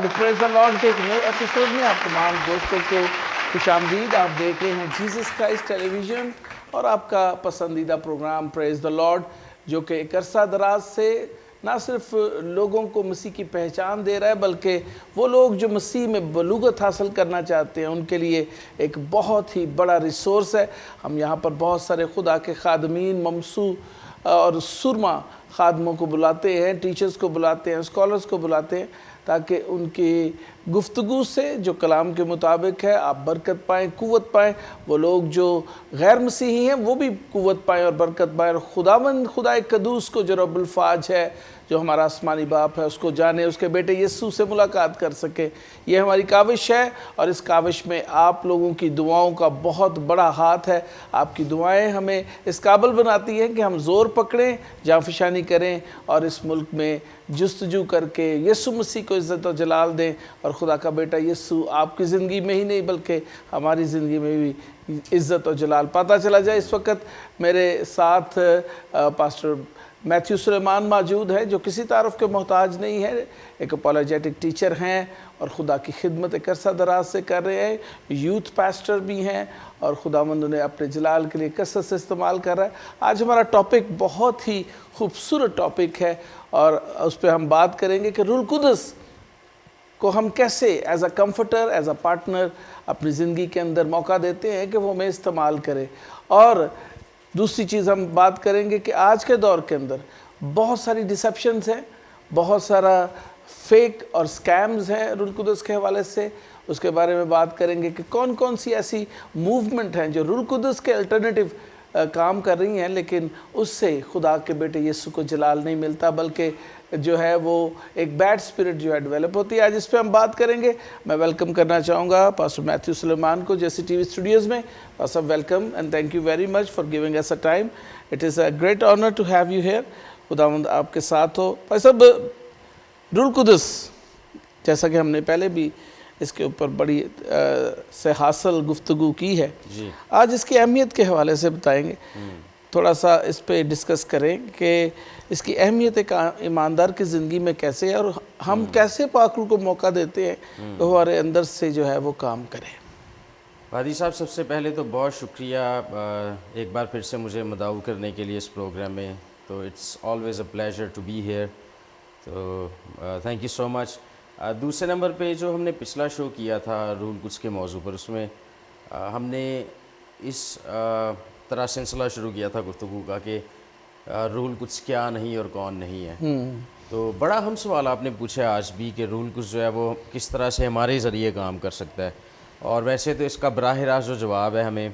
پریز دی lord کے ایک نئے ایپیسوڈ میں آپ تمام دوستوں کو خوش آمدید. آپ دیکھ رہے ہیں جیزس کرائسٹ ٹیلی ویژن اور آپ کا پسندیدہ پروگرام پریز دی لارڈ، جو کہ ایک عرصہ دراز سے نہ صرف لوگوں کو مسیح کی پہچان دے رہا ہے، بلکہ وہ لوگ جو مسیح میں بلوغت حاصل کرنا چاہتے ہیں ان کے لیے ایک بہت ہی بڑا ریسورس ہے. ہم یہاں پر بہت سارے خدا کے خادمین، ممسو اور سرما خادموں کو بلاتے ہیں، ٹیچرز کو بلاتے ہیں، اسکالرز کو بلاتے ہیں، تاکہ ان کی گفتگو سے جو کلام کے مطابق ہے آپ برکت پائیں، قوت پائیں. وہ لوگ جو غیر مسیحی ہیں وہ بھی قوت پائیں اور برکت پائیں، اور خداوند خدا قدوس کو جو رب الفاج ہے، جو ہمارا آسمانی باپ ہے، اس کو جانے، اس کے بیٹے یسوع سے ملاقات کر سکے. یہ ہماری کاوش ہے، اور اس کاوش میں آپ لوگوں کی دعاؤں کا بہت بڑا ہاتھ ہے. آپ کی دعائیں ہمیں اس قابل بناتی ہیں کہ ہم زور پکڑیں، جانفشانی کریں اور اس ملک میں جستجو کر کے یسوع مسیح کو عزت و جلال دیں، اور خدا کا بیٹا یسوع آپ کی زندگی میں ہی نہیں بلکہ ہماری زندگی میں بھی عزت و جلال پاتا چلا جائے. اس وقت میرے ساتھ پاسٹر میتھیو سلیمان موجود ہے، جو کسی تعارف کے محتاج نہیں ہے، ایک اپولوجیٹک ٹیچر ہیں اور خدا کی خدمت ایک عرصہ دراز سے کر رہے ہیں، یوتھ پاسٹر بھی ہیں، اور خداوند انہیں اپنے جلال کے لیے کثرت سے استعمال کر رہا ہے. آج ہمارا ٹاپک بہت ہی خوبصورت ٹاپک ہے، اور اس پہ ہم بات کریں گے کہ روح القدس کو ہم کیسے as a comforter, as a partner اپنی زندگی کے اندر موقع دیتے ہیں کہ وہ ہمیں استعمال کرے. اور دوسری چیز ہم بات کریں گے کہ آج کے دور کے اندر بہت ساری ڈسیپشنز ہیں، بہت سارا فیک اور سکیمز ہیں روح القدس کے حوالے سے. اس کے بارے میں بات کریں گے کہ کون کون سی ایسی موومنٹ ہیں جو روح القدس کے الٹرنیٹیو کام کر رہی ہیں، لیکن اس سے خدا کے بیٹے یسوع کو جلال نہیں ملتا، بلکہ جو ہے وہ ایک بیڈ اسپرٹ جو ہے ڈیولپ ہوتی ہے. آج اس پہ ہم بات کریں گے. میں ویلکم کرنا چاہوں گا پاسٹر میتھیو سلیمان کو جیسی ٹی وی اسٹوڈیوز میں. Pastor welcome and thank you very much for giving us a time. It is a great honour to have you here. خداوند آپ کے ساتھ ہو. بھائی صاحب، روح القدس، جیسا کہ ہم نے پہلے بھی اس کے اوپر بڑی سے حاصل گفتگو کی ہے، آج اس کی اہمیت کے حوالے سے بتائیں گے، تھوڑا سا اس پہ ڈسکس کریں کہ اس کی اہمیت ایک ایماندار کی زندگی میں کیسے ہے، اور ہم کیسے پاک روح کو موقع دیتے ہیں کہ ہمارے اندر سے جو ہے وہ کام کرے. وادی صاحب، سب سے پہلے تو بہت شکریہ ایک بار پھر سے مجھے مدعو کرنے کے لیے اس پروگرام میں. تو it's always a pleasure to be here. تو تھینک یو سو مچ. دوسرے نمبر پہ جو ہم نے پچھلا شو کیا تھا روح القدس کے موضوع پر، اس میں ہم نے اس طرح سلسلہ شروع کیا تھا گفتگو کا کہ روح القدس کیا نہیں اور کون نہیں ہے. تو بڑا اہم سوال آپ نے پوچھا آج بھی کہ روح القدس جو ہے وہ کس طرح سے ہمارے ذریعے کام کر سکتا ہے. اور ویسے تو اس کا براہ راست جو جواب ہے ہمیں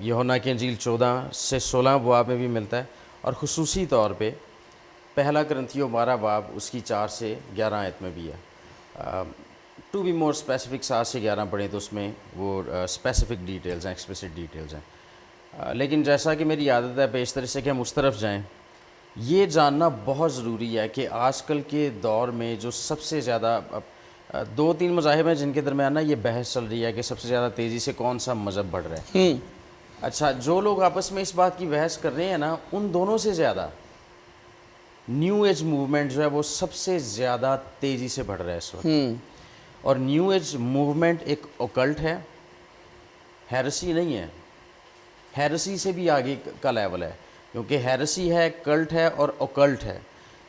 یوحنا کی انجیل 14 سے 16 ابواب میں بھی ملتا ہے، اور خصوصی طور پہ پہلا کرنتھیوں 12 باب اس کی 4 سے 11 آیت میں بھی ہے. ٹو بی مور اسپیسیفک 7 سے 11 پڑھیں تو اس میں وہ اسپیسیفک ڈیٹیلز ہیں، ایکسپلیسٹ ڈیٹیلز ہیں. لیکن جیسا کہ میری عادت ہے بیشتر سے کہ ہم اس طرف جائیں، یہ جاننا بہت ضروری ہے کہ آج کل کے دور میں جو سب سے زیادہ 2-3 مذاہب ہیں جن کے درمیان نا یہ بحث چل رہی ہے کہ سب سے زیادہ تیزی سے کون سا مذہب بڑھ رہا ہے. اچھا، جو لوگ آپس میں اس بات کی بحث کر رہے ہیں نا، ان دونوں سے زیادہ نیو ایج موومنٹ جو ہے وہ سب سے زیادہ تیزی سے بڑھ رہا ہے اس وقت. اور نیو ایج موومنٹ ایک اوکلٹ ہے، ہیرسی نہیں ہے. ہیرسی سے بھی آگے کا لیول ہے، کیونکہ ہیرسی ہے، کلٹ ہے اور اوکلٹ ہے.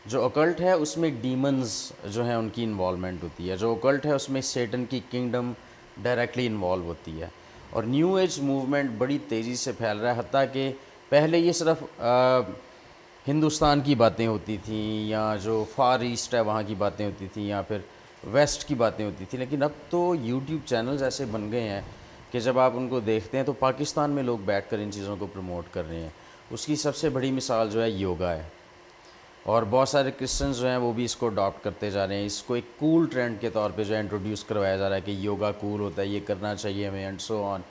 جو اوکلٹ ہے اس میں ڈیمنز جو ہیں ان کی انوالومنٹ ہوتی ہے. جو اوکلٹ ہے اس میں سیٹن کی کنگڈم ڈائریکٹلی انوالو ہوتی ہے. اور نیو ایج موومنٹ بڑی تیزی سے پھیل رہا ہے، حتیٰ کہ پہلے یہ صرف ہندوستان کی باتیں ہوتی تھیں، یا جو فار ایسٹ ہے وہاں کی باتیں ہوتی تھیں، یا پھر ویسٹ کی باتیں ہوتی تھیں. لیکن اب تو یوٹیوب چینلز ایسے بن گئے ہیں کہ جب آپ ان کو دیکھتے ہیں تو پاکستان میں لوگ بیٹھ کر ان چیزوں کو پروموٹ کر رہے ہیں. اس کی سب سے بڑی مثال جو ہے یوگا ہے، اور بہت سارے کرسچنز جو ہیں وہ بھی اس کو اڈاپٹ کرتے جا رہے ہیں. اس کو ایک کول ٹرینڈ کے طور پہ جو ہے انٹروڈیوس کروایا جا رہا ہے کہ یوگا کول ہوتا ہے، یہ کرنا چاہیے ہمیں، اینڈ سو آن.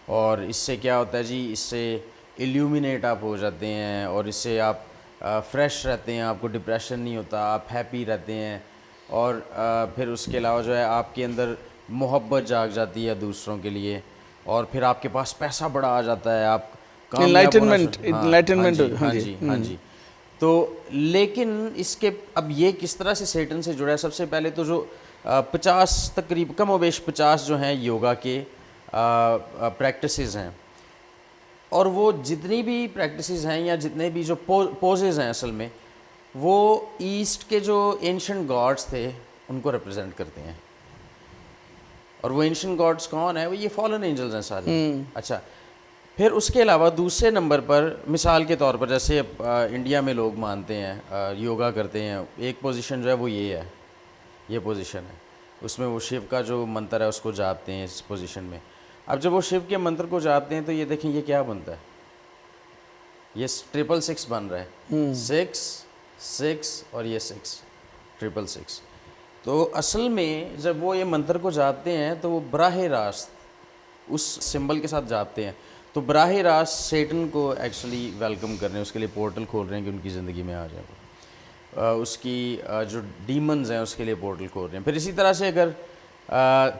اور اس سے کیا ہوتا ہے جی، اس سے ایلیومینیٹ آپ ہو جاتے ہیں، اور اس سے آپ فریش رہتے ہیں، آپ کو ڈپریشن نہیں ہوتا، آپ ہیپی رہتے ہیں. اور پھر اس کے علاوہ جو ہے آپ کے اندر محبت جاگ جاتی ہے دوسروں کے لیے، اور پھر آپ کے پاس پیسہ بڑا آ جاتا ہے، آپ انلائٹنمنٹ. تو لیکن اس کے اب یہ کس طرح سے سیٹن سے جڑا ہے؟ سب سے پہلے تو جو 50 تقریب کم و بیش 50 جو ہیں یوگا کے پریکٹسز ہیں، اور وہ جتنی بھی پریکٹسز ہیں یا جتنے بھی جو پوزز ہیں اصل میں وہ ایسٹ کے جو اینشنٹ گاڈس تھے ان کو ریپرزینٹ کرتے ہیں. اور وہ اینشنٹ گاڈس کون ہیں؟ وہ یہ فالن اینجلز ہیں سارے. اچھا، پھر اس کے علاوہ دوسرے نمبر پر مثال کے طور پر جیسے انڈیا میں لوگ مانتے ہیں یوگا کرتے ہیں، ایک پوزیشن جو ہے وہ یہ ہے، یہ پوزیشن ہے، اس میں وہ شیو کا جو منتر ہے اس کو جاپتے ہیں اس پوزیشن میں. اب جب وہ شیو کے منتر کو جاپتے ہیں تو یہ دیکھیں یہ کیا بنتا ہے، یہ 666 بن رہا ہے، 6 اور یہ 6 تو اصل میں جب وہ یہ منتر کو جاپتے ہیں تو وہ براہ راست اس سمبل کے ساتھ جاپتے ہیں، تو براہ راست سیٹن کو ایکچولی ویلکم کر رہے ہیں، اس کے لیے پورٹل کھول رہے ہیں کہ ان کی زندگی میں آ جائے، اس کی جو ڈیمنز ہیں اس کے لیے پورٹل کھول رہے ہیں. پھر اسی طرح سے اگر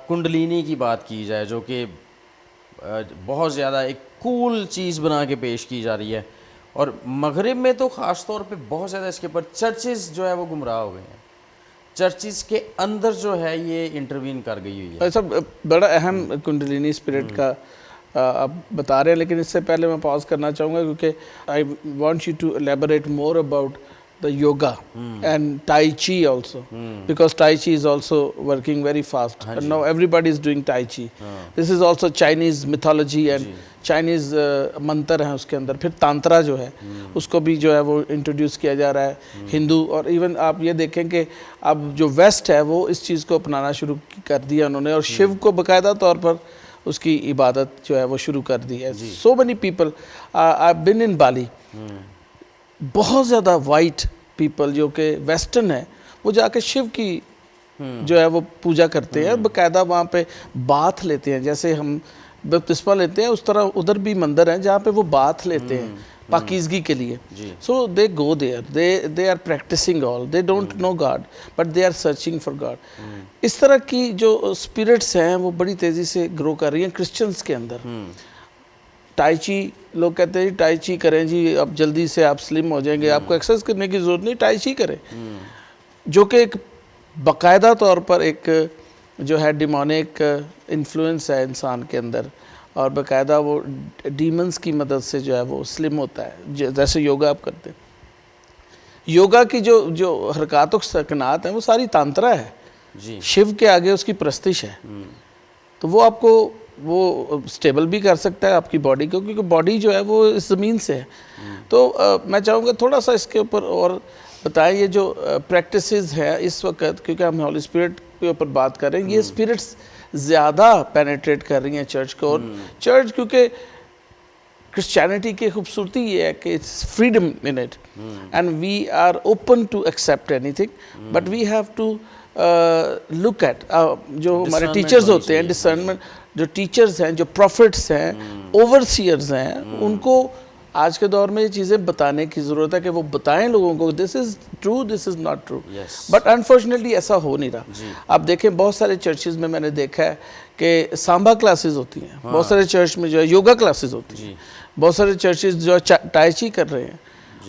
کنڈلینی کی بات کی جائے جو کہ بہت زیادہ ایک کول چیز بنا کے پیش کی جا رہی ہے، اور مغرب میں تو خاص طور پہ بہت زیادہ اس کے اوپر چرچز جو ہے وہ گمراہ ہو گئے ہیں، چرچز کے اندر جو ہے یہ انٹروین کر گئی ہوئی ہے. ایسا بڑا اہم کنڈلینی اسپرٹ کا آپ بتا رہے ہیں، لیکن اس سے پہلے میں پاز کرنا چاہوں گا کیونکہ I want you to elaborate more about the yoga and Tai Chi also, because Tai Chi is also working very fast and now everybody is doing Tai Chi. This is also Chinese mythology and Chinese منتر ہیں اس کے اندر. پھر تانترا جو ہے اس کو بھی جو ہے وہ انٹروڈیوس کیا جا رہا ہے ہندو، اور ایون آپ یہ دیکھیں کہ اب جو ویسٹ ہے وہ اس چیز کو اپنانا شروع کر دیا انہوں نے، اور شیو کو باقاعدہ طور پر اس کی عبادت جو ہے وہ شروع کر دی ہے. So many people, I've been in Bali, بہت زیادہ وائٹ پیپل جو کہ ویسٹرن ہیں وہ جا کے شیو کی جو ہے وہ پوجا کرتے ہیں، باقاعدہ وہاں پہ باتھ لیتے ہیں، جیسے ہم بپتسمہ لیتے ہیں اس طرح ادھر بھی مندر ہیں جہاں پہ وہ باتھ لیتے ہیں پاکیزگی کے لیے. So they go there, they are practising all, they don't know God but they are searching for God. اس طرح کی جو اسپرٹس ہیں وہ بڑی تیزی سے گرو کر رہی ہیں کرسچنس کے اندر. ٹائی چی لوگ کہتے ہیں ٹائی چی کریں جی اب جلدی سے آپ سلم ہو جائیں گے، آپ کو ایکسرسائز کرنے کی ضرورت نہیں، ٹائی چی کریں، جو کہ ایک باقاعدہ طور پر ایک جو ہے ڈیمونک انفلوئنس ہے انسان کے اندر، اور باقاعدہ وہ ڈیمنز کی مدد سے جو ہے وہ سلم ہوتا ہے، جیسے یوگا آپ کرتے ہیں. یوگا کی جو حرکات و سکنات ہیں وہ ساری تانترا ہے، شیو کے آگے اس کی پرستش ہے، تو وہ آپ کو وہ سٹیبل بھی کر سکتا ہے آپ کی باڈی کو، کیونکہ باڈی جو ہے وہ اس زمین سے ہے. تو میں چاہوں گا تھوڑا سا اس کے اوپر اور بتائیں، یہ جو پریکٹسز ہے اس وقت، کیونکہ ہم ہولی اسپرٹ کے اوپر بات کر رہے ہیں، یہ اسپرٹس زیادہ پینیٹریٹ کر رہی ہیں چرچ کو، اور چرچ کیونکہ کرسچینٹی کی خوبصورتی یہ ہے کہ it's freedom in it and we are open to accept anything, but we have to look at جو ہمارے ٹیچرز ہوتے ہیں، ڈسرنمنٹ، جو ٹیچرز ہیں، جو پروفٹس ہیں، اوورسیئرز ہیں، ان کو آج کے دور میں یہ چیزیں بتانے کی ضرورت ہے کہ وہ بتائیں لوگوں کو this is true, this is not true. But unfortunately ایسا ہو نہیں رہا. آپ دیکھیں بہت سارے چرچز میں نے دیکھا ہے کہ سامبا کلاسز ہوتی ہیں، بہت سارے چرچ میں جو ہے یوگا کلاسز ہوتی ہیں، بہت سارے چرچز جو ٹائی چی کر رہے ہیں،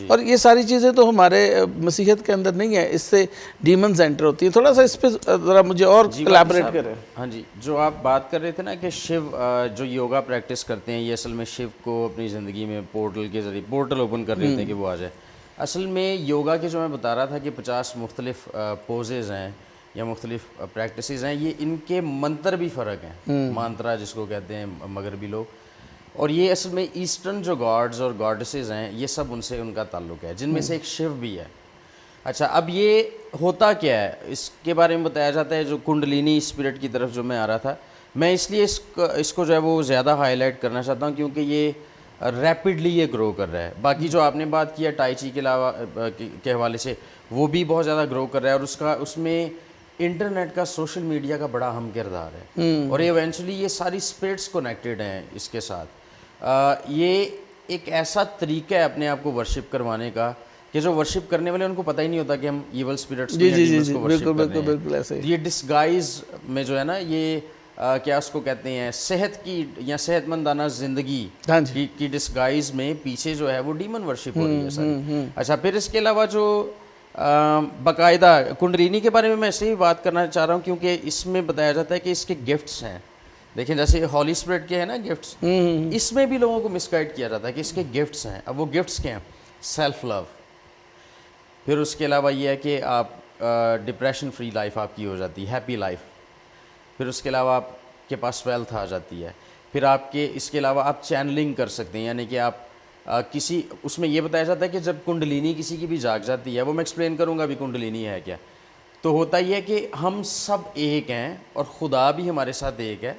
اور یہ ساری چیزیں تو ہمارے مسیحیت کے اندر نہیں ہے، اس سے ڈیمنز انٹر ہوتی ہیں. تھوڑا سا اس پہ ذرا مجھے اور الیبوریٹ کریں. ہاں جی، جو آپ بات کر رہے تھے نا کہ شیو جو یوگا پریکٹس کرتے ہیں یہ اصل میں شیو کو اپنی زندگی میں پورٹل کے ذریعے پورٹل اوپن کر رہے ہوتے ہیں کہ وہ آ جائے. اصل میں یوگا کے جو میں بتا رہا تھا کہ 50 مختلف پوزز ہیں یا مختلف پریکٹسز ہیں، یہ ان کے منتر بھی فرق ہیں، مانترا جس کو کہتے ہیں مغربی لوگ، اور یہ اصل میں ایسٹرن جو گاڈز اور گاڈسز ہیں یہ سب ان سے ان کا تعلق ہے، جن میں سے ایک شیو بھی ہے. اچھا، اب یہ ہوتا کیا ہے اس کے بارے میں بتایا جاتا ہے. جو کنڈلینی اسپرٹ کی طرف جو میں آ رہا تھا، میں اس لیے اس کو جو ہے وہ زیادہ ہائی لائٹ کرنا چاہتا ہوں کیونکہ یہ ریپڈلی یہ گرو کر رہا ہے. باقی جو آپ نے بات کیا ٹائی چی کے علاوہ کے حوالے سے، وہ بھی بہت زیادہ گرو کر رہا ہے، اور اس میں انٹرنیٹ کا، سوشل میڈیا کا بڑا اہم کردار ہے، اور ایونچولی یہ ساری اسپرٹس کنیکٹڈ ہیں اس کے ساتھ. یہ ایک ایسا طریقہ ہے اپنے آپ کو ورشپ کروانے کا کہ جو ورشپ کرنے والے ان کو پتہ ہی نہیں ہوتا کہ ہم ایول اسپرٹس کو ورشپ کر رہے ہیں. یہ ڈسگائز میں جو ہے نا، یہ کیا اس کو کہتے ہیں، صحت کی یا صحت مندانہ زندگی کی ڈسگائز میں پیچھے جو ہے وہ ڈیمن ورشپ ہو رہی ہے ساری. اچھا، پھر اس کے علاوہ جو باقاعدہ کنڈلینی کے بارے میں ایسے ہی بات کرنا چاہ رہا ہوں کیونکہ اس میں بتایا جاتا ہے کہ اس کے گفٹس ہیں. دیکھیں جیسے ہالی اسپرٹ کے ہیں نا گفٹس, اس میں بھی لوگوں کو مس گائڈ کیا جاتا ہے کہ اس کے گفٹس ہیں. اب وہ گفٹس کیا ہیں؟ سیلف لو, پھر اس کے علاوہ یہ ہے کہ آپ ڈپریشن فری لائف آپ کی ہو جاتی ہے, ہیپی لائف. پھر اس کے علاوہ آپ کے پاس ویلتھ آ جاتی ہے. پھر آپ کے اس کے علاوہ آپ چینلنگ کر سکتے ہیں, یعنی کہ آپ کسی اس میں یہ بتایا جاتا ہے کہ جب کنڈلینی کسی کی بھی جاگ جاتی ہے, وہ میں ایکسپلین کروں گا ابھی کنڈلینی ہے کیا. تو ہوتا یہ ہے کہ ہم سب ایک ہیں اور خدا بھی ہمارے ساتھ ایک ہے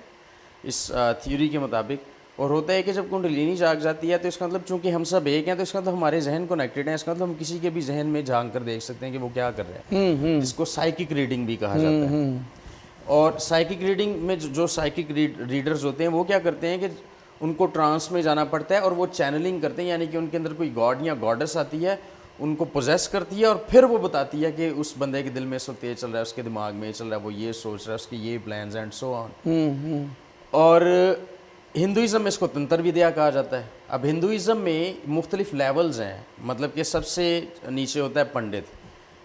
اس تھیوری کے مطابق. اور ہوتا ہے کہ جب کنڈلینی جاگ جاتی ہے تو اس کا مطلب چونکہ ہم سب ایک ہیں تو اس کا مطلب ہمارے ذہن کنیکٹڈ ہیں. اس کا مطلب ہم کسی کے بھی ذہن میں جھانک کر دیکھ سکتے ہیں کہ وہ کیا کر رہے ہیں, جس کو سائیکک ریڈنگ بھی کہا جاتا ہے. اور سائیکک ریڈنگ میں جو سائیکک ریڈرز ہوتے ہیں وہ کیا کرتے ہیں کہ ان کو ٹرانس میں جانا پڑتا ہے اور وہ چینلنگ کرتے ہیں, یعنی کہ ان کے اندر کوئی گاڈ یا گاڈس آتی ہے, ان کو پوزیس کرتی ہے اور پھر وہ بتاتی ہے کہ اس بندے کے دل میں اس وقت یہ چل رہا ہے, اس کے دماغ میں یہ چل رہا ہے, وہ یہ سوچ رہا ہے, اس کے یہ پلانز اینڈ سو آن. اور ہندوازم میں اس کو تنتر ودیا کہا جاتا ہے. اب ہندوازم میں مختلف لیولز ہیں, مطلب کہ سب سے نیچے ہوتا ہے پنڈت,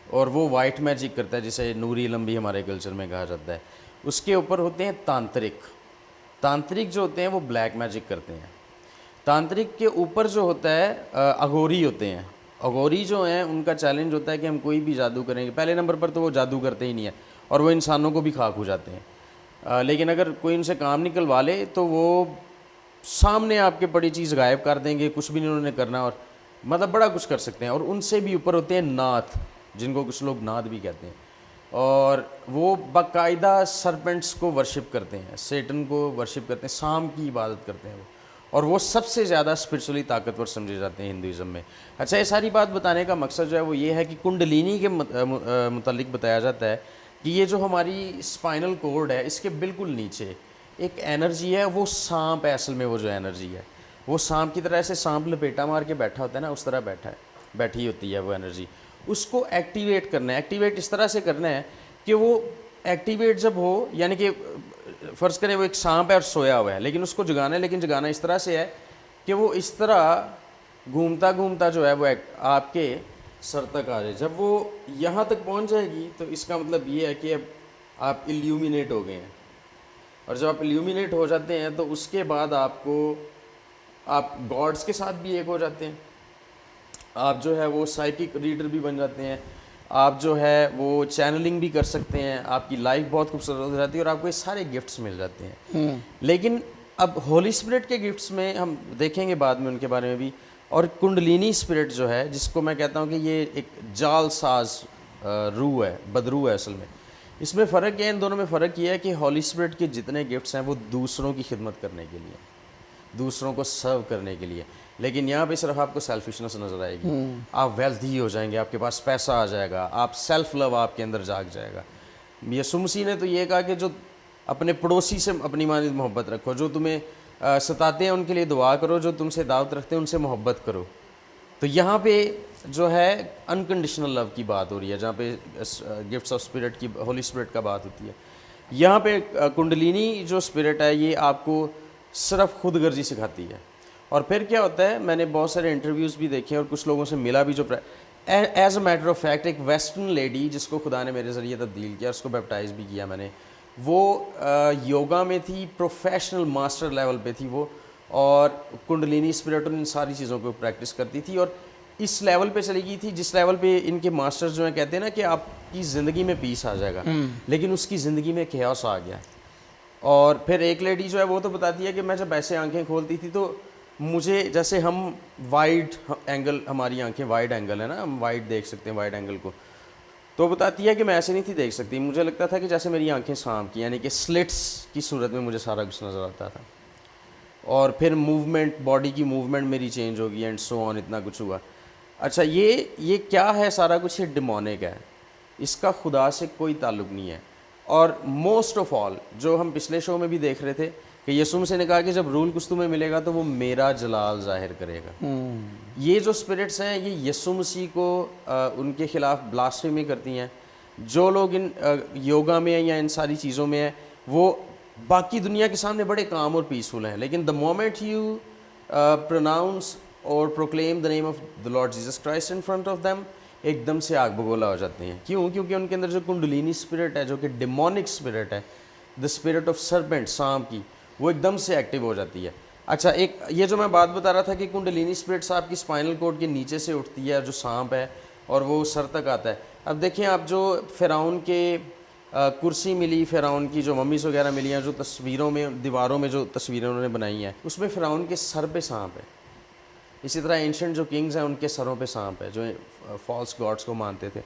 اور وہ وائٹ میجک کرتا ہے جسے نوری علم بھی ہمارے کلچر میں کہا جاتا ہے. اس کے اوپر ہوتے ہیں تانترک. تانترک جو ہوتے ہیں وہ بلیک میجک کرتے ہیں. تانترک کے اوپر جو ہوتا ہے اغوری ہوتے ہیں. اغوری جو ہیں ان کا چیلنج ہوتا ہے کہ ہم کوئی بھی جادو کریں گے, پہلے نمبر پر تو وہ جادو کرتے ہی نہیں ہیں اور وہ انسانوں کو بھی خاک ہو جاتے ہیں. لیکن اگر کوئی ان سے کام نکلوا لے تو وہ سامنے آپ کے پڑی چیز غائب کر دیں گے, کچھ بھی نہیں انہوں نے کرنا, اور مطلب بڑا کچھ کر سکتے ہیں. اور ان سے بھی اوپر ہوتے ہیں ناتھ, جن کو کچھ لوگ ناتھ بھی کہتے ہیں, اور وہ باقاعدہ سرپنٹس کو ورشپ کرتے ہیں, سیٹن کو ورشپ کرتے ہیں, سام کی عبادت کرتے ہیں وہ, اور وہ سب سے زیادہ اسپرچولی طاقتور سمجھے جاتے ہیں ہندوازم میں. اچھا, یہ ساری بات بتانے کا مقصد جو ہے وہ یہ ہے کہ کنڈلینی کے متعلق بتایا جاتا ہے کہ یہ جو ہماری اسپائنل کورڈ ہے اس کے بالکل نیچے ایک انرجی ہے, وہ سانپ ہے اصل میں. وہ جو انرجی ہے وہ سانپ کی طرح, ایسے سانپ لپیٹا مار کے بیٹھا ہوتا ہے نا, اس طرح بیٹھی ہوتی ہے وہ انرجی. اس کو ایکٹیویٹ کرنا ہے. ایکٹیویٹ اس طرح سے کرنا ہے کہ وہ ایکٹیویٹ جب ہو, یعنی کہ فرض کریں وہ ایک سانپ ہے اور سویا ہوا ہے, لیکن اس کو جگانا ہے, لیکن جگانا اس طرح سے ہے کہ وہ اس طرح گھومتا گھومتا جو ہے وہ آپ کے سر تک آ جائے. جب وہ یہاں تک پہنچ جائے گی تو اس کا مطلب یہ ہے کہ اب آپ ایلیومینیٹ ہو گئے ہیں. اور جب آپ ایلیومینیٹ ہو جاتے ہیں تو اس کے بعد آپ گاڈس کے ساتھ بھی ایک ہو جاتے ہیں, آپ جو ہے وہ سائیکک ریڈر بھی بن جاتے ہیں, آپ جو ہے وہ چینلنگ بھی کر سکتے ہیں, آپ کی لائف بہت خوبصورت ہو جاتی ہے اور آپ کو یہ سارے گفٹس مل جاتے ہیں. لیکن اب ہولی اسپرٹ کے گفٹس میں ہم دیکھیں گے بعد میں ان کے بارے میں بھی. اور کنڈلینی اسپرٹ جو ہے, جس کو میں کہتا ہوں کہ یہ ایک جال ساز روح ہے, بدروح ہے اصل میں. اس میں فرق ہے, ان دونوں میں فرق یہ ہے کہ ہولی اسپرٹ کے جتنے گفٹس ہیں وہ دوسروں کی خدمت کرنے کے لیے, دوسروں کو سرو کرنے کے لیے. لیکن یہاں پہ صرف آپ کو سیلفشنس نظر آئے گی, آپ ویلتھی ہو جائیں گے, آپ کے پاس پیسہ آ جائے گا, آپ سیلف لو آپ کے اندر جاگ جائے گا. یسوع مسیح نے تو یہ کہا کہ جو اپنے پڑوسی سے اپنی مانند محبت رکھو, جو تمہیں ستاتے ہیں ان کے لیے دعا کرو, جو تم سے دعوت رکھتے ہیں ان سے محبت کرو. تو یہاں پہ جو ہے انکنڈیشنل لو کی بات ہو رہی ہے, جہاں پہ گفٹس آف اسپرٹ کی, ہولی اسپرٹ کا بات ہوتی ہے. یہاں پہ کنڈلینی جو اسپرٹ ہے یہ آپ کو صرف خود غرضی سکھاتی ہے. اور پھر کیا ہوتا ہے, میں نے بہت سارے انٹرویوز بھی دیکھے اور کچھ لوگوں سے ملا بھی, جو as a matter of fact ایک ویسٹرن لیڈی جس کو خدا نے میرے ذریعے تبدیل کیا, اس کو بیپٹائز بھی کیا میں نے, وہ یوگا میں تھی, پروفیشنل ماسٹر لیول پہ تھی وہ, اور کنڈلینی اسپرٹ اور ان ساری چیزوں کو پریکٹس کرتی تھی. اور اس لیول پہ چلی گئی تھی جس لیول پہ ان کے ماسٹر جو ہیں کہتے ہیں نا کہ آپ کی زندگی میں پیس آ جائے گا, لیکن اس کی زندگی میں کیوس آ گیا. اور پھر ایک لیڈی جو ہے وہ تو بتاتی ہے کہ میں جب ایسے آنکھیں کھولتی تھی تو مجھے جیسے ہم وائڈ اینگل, ہماری آنکھیں وائڈ اینگل ہے نا, ہم وائڈ دیکھ سکتے ہیں وائڈ اینگل کو, تو بتاتی ہے کہ میں ایسے نہیں تھی دیکھ سکتی, مجھے لگتا تھا کہ جیسے میری آنکھیں سانپ کی, یعنی کہ سلٹس کی صورت میں مجھے سارا کچھ نظر آتا تھا. اور پھر موومنٹ, باڈی کی موومنٹ میری چینج ہوگی اینڈ سو آن, اتنا کچھ ہوا. اچھا, یہ کیا ہے سارا کچھ, یہ ڈیمونک ہے, اس کا خدا سے کوئی تعلق نہیں ہے. اور موسٹ آف آل جو ہم پچھلے شو میں بھی دیکھ رہے تھے کہ یسوع مسیح نے کہا کہ جب رول کچھ تمہیں ملے گا تو وہ میرا جلال ظاہر کرے گا. یہ جو اسپرٹس ہیں یہ یسوع مسیح کو ان کے خلاف بلاسفیمی کرتی ہیں. جو لوگ ان یوگا میں ہیں یا ان ساری چیزوں میں ہیں وہ باقی دنیا کے سامنے بڑے کام اور پیسفل ہیں, لیکن دا مومنٹ یو پروناؤنس اور proclaim the name of the lord Jesus Christ in front of them, ایک دم سے آگ بگولا ہو جاتے ہیں. کیوں؟ کیونکہ ان کے اندر جو کنڈلینی اسپرٹ ہے جو کہ ڈیمونک اسپرٹ ہے, دا اسپرٹ آف سرپنٹ, سانپ کی, وہ ایک دم سے ایکٹیو ہو جاتی ہے. اچھا, ایک یہ جو میں بات بتا رہا تھا کہ کنڈلینی اسپرٹ آپ کی اسپائنل کورڈ کے نیچے سے اٹھتی ہے, جو سانپ ہے, اور وہ سر تک آتا ہے. اب دیکھیں آپ, جو فرعون کے کرسی ملی, فرعون کی جو ممیز وغیرہ ملی ہیں, جو تصویروں میں, دیواروں میں جو تصویریں انہوں نے بنائی ہیں, اس میں فرعون کے سر پہ سانپ ہے. اسی طرح اینشنٹ جو کنگز ہیں ان کے سروں پہ سانپ ہے, جو فالس گاڈس کو مانتے تھے.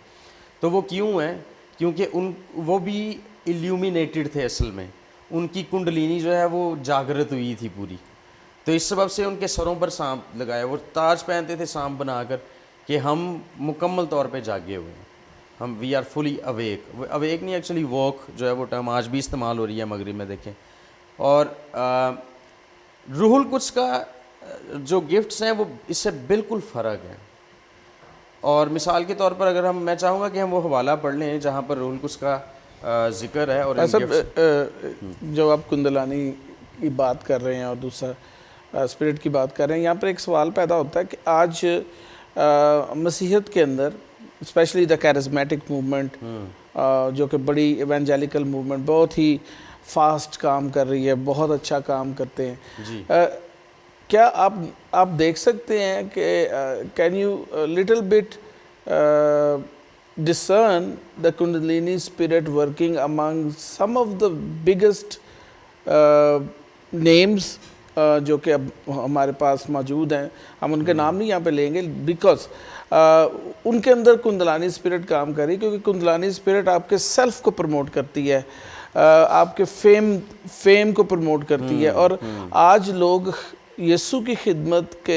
تو وہ کیوں ہیں؟ کیونکہ وہ بھی ایلیومینیٹڈ تھے اصل میں, ان کی کنڈلینی جو ہے وہ جاگرت ہوئی تھی پوری. تو اس سبب سے ان کے سروں پر سانپ لگایا, وہ تاج پہنتے تھے سانپ بنا کر کہ ہم مکمل طور پہ جاگے ہوئے ہیں, ہم we are fully awake. Awake نہیں, ایکچولی واک جو ہے وہ ٹرم آج بھی استعمال ہو رہی ہے مغرب میں, دیکھیں. اور روح القدس کا جو گفٹس ہیں وہ اس سے بالکل فرق ہے. اور مثال کے طور پر اگر میں چاہوں گا کہ ہم وہ حوالہ پڑھ لیں جہاں پر روح القدس کا ذکر ہے. اور جو آپ کندلانی کی بات کر رہے ہیں اور دوسرا اسپرٹ کی بات کر رہے ہیں, یہاں پر ایک سوال پیدا ہوتا ہے کہ آج مسیحیت کے اندر اسپیشلی دا کیرزمیٹک موومنٹ, جو کہ بڑی ایونجیلیکل موومنٹ, بہت ہی فاسٹ کام کر رہی ہے, بہت اچھا کام کرتے ہیں. جی, کیا آپ دیکھ سکتے ہیں کہ can you little bit discern the Kundalini spirit working among some of the biggest names جو کہ اب ہمارے پاس موجود ہیں, ہم ان کے نام نہیں یہاں پہ لیں گے, بیکاز ان کے اندر کندلانی اسپرٹ کام کر رہی ہے, کیونکہ کندلانی اسپرٹ آپ کے سیلف کو پروموٹ کرتی ہے, آپ کے فیم کو پروموٹ کرتی ہے. اور آج لوگ یسوع کی خدمت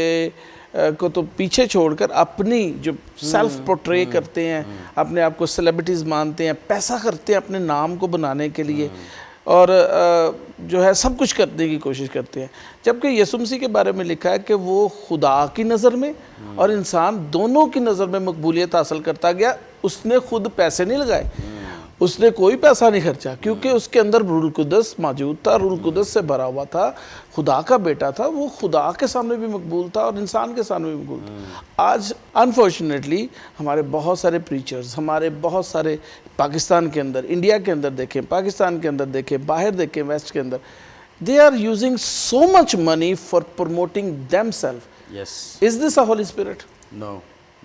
کو تو پیچھے چھوڑ کر اپنی جو سیلف پورٹرے کرتے ہیں, اپنے آپ کو سیلیبریٹیز مانتے ہیں, پیسہ کرتے ہیں اپنے نام کو بنانے کے لیے, اور جو ہے سب کچھ کرنے کی کوشش کرتے ہیں. جبکہ یسوع مسیح کے بارے میں لکھا ہے کہ وہ خدا کی نظر میں اور انسان دونوں کی نظر میں مقبولیت حاصل کرتا گیا. اس نے خود پیسے نہیں لگائے, اس نے کوئی پیسہ نہیں خرچا, کیونکہ اس کے اندر روح القدس موجود تھا, روح القدس سے بھرا ہوا تھا, خدا کا بیٹا تھا, وہ خدا کے سامنے بھی مقبول تھا اور انسان کے سامنے بھی مقبول تھا. آج انفارچونیٹلی ہمارے بہت سارے پریچرز, ہمارے بہت سارے پاکستان کے اندر, انڈیا کے اندر دیکھیں, پاکستان کے اندر دیکھیں, باہر دیکھیں, ویسٹ کے اندر, they are using so much money for promoting themselves. yes, Is this a Holy Spirit? no,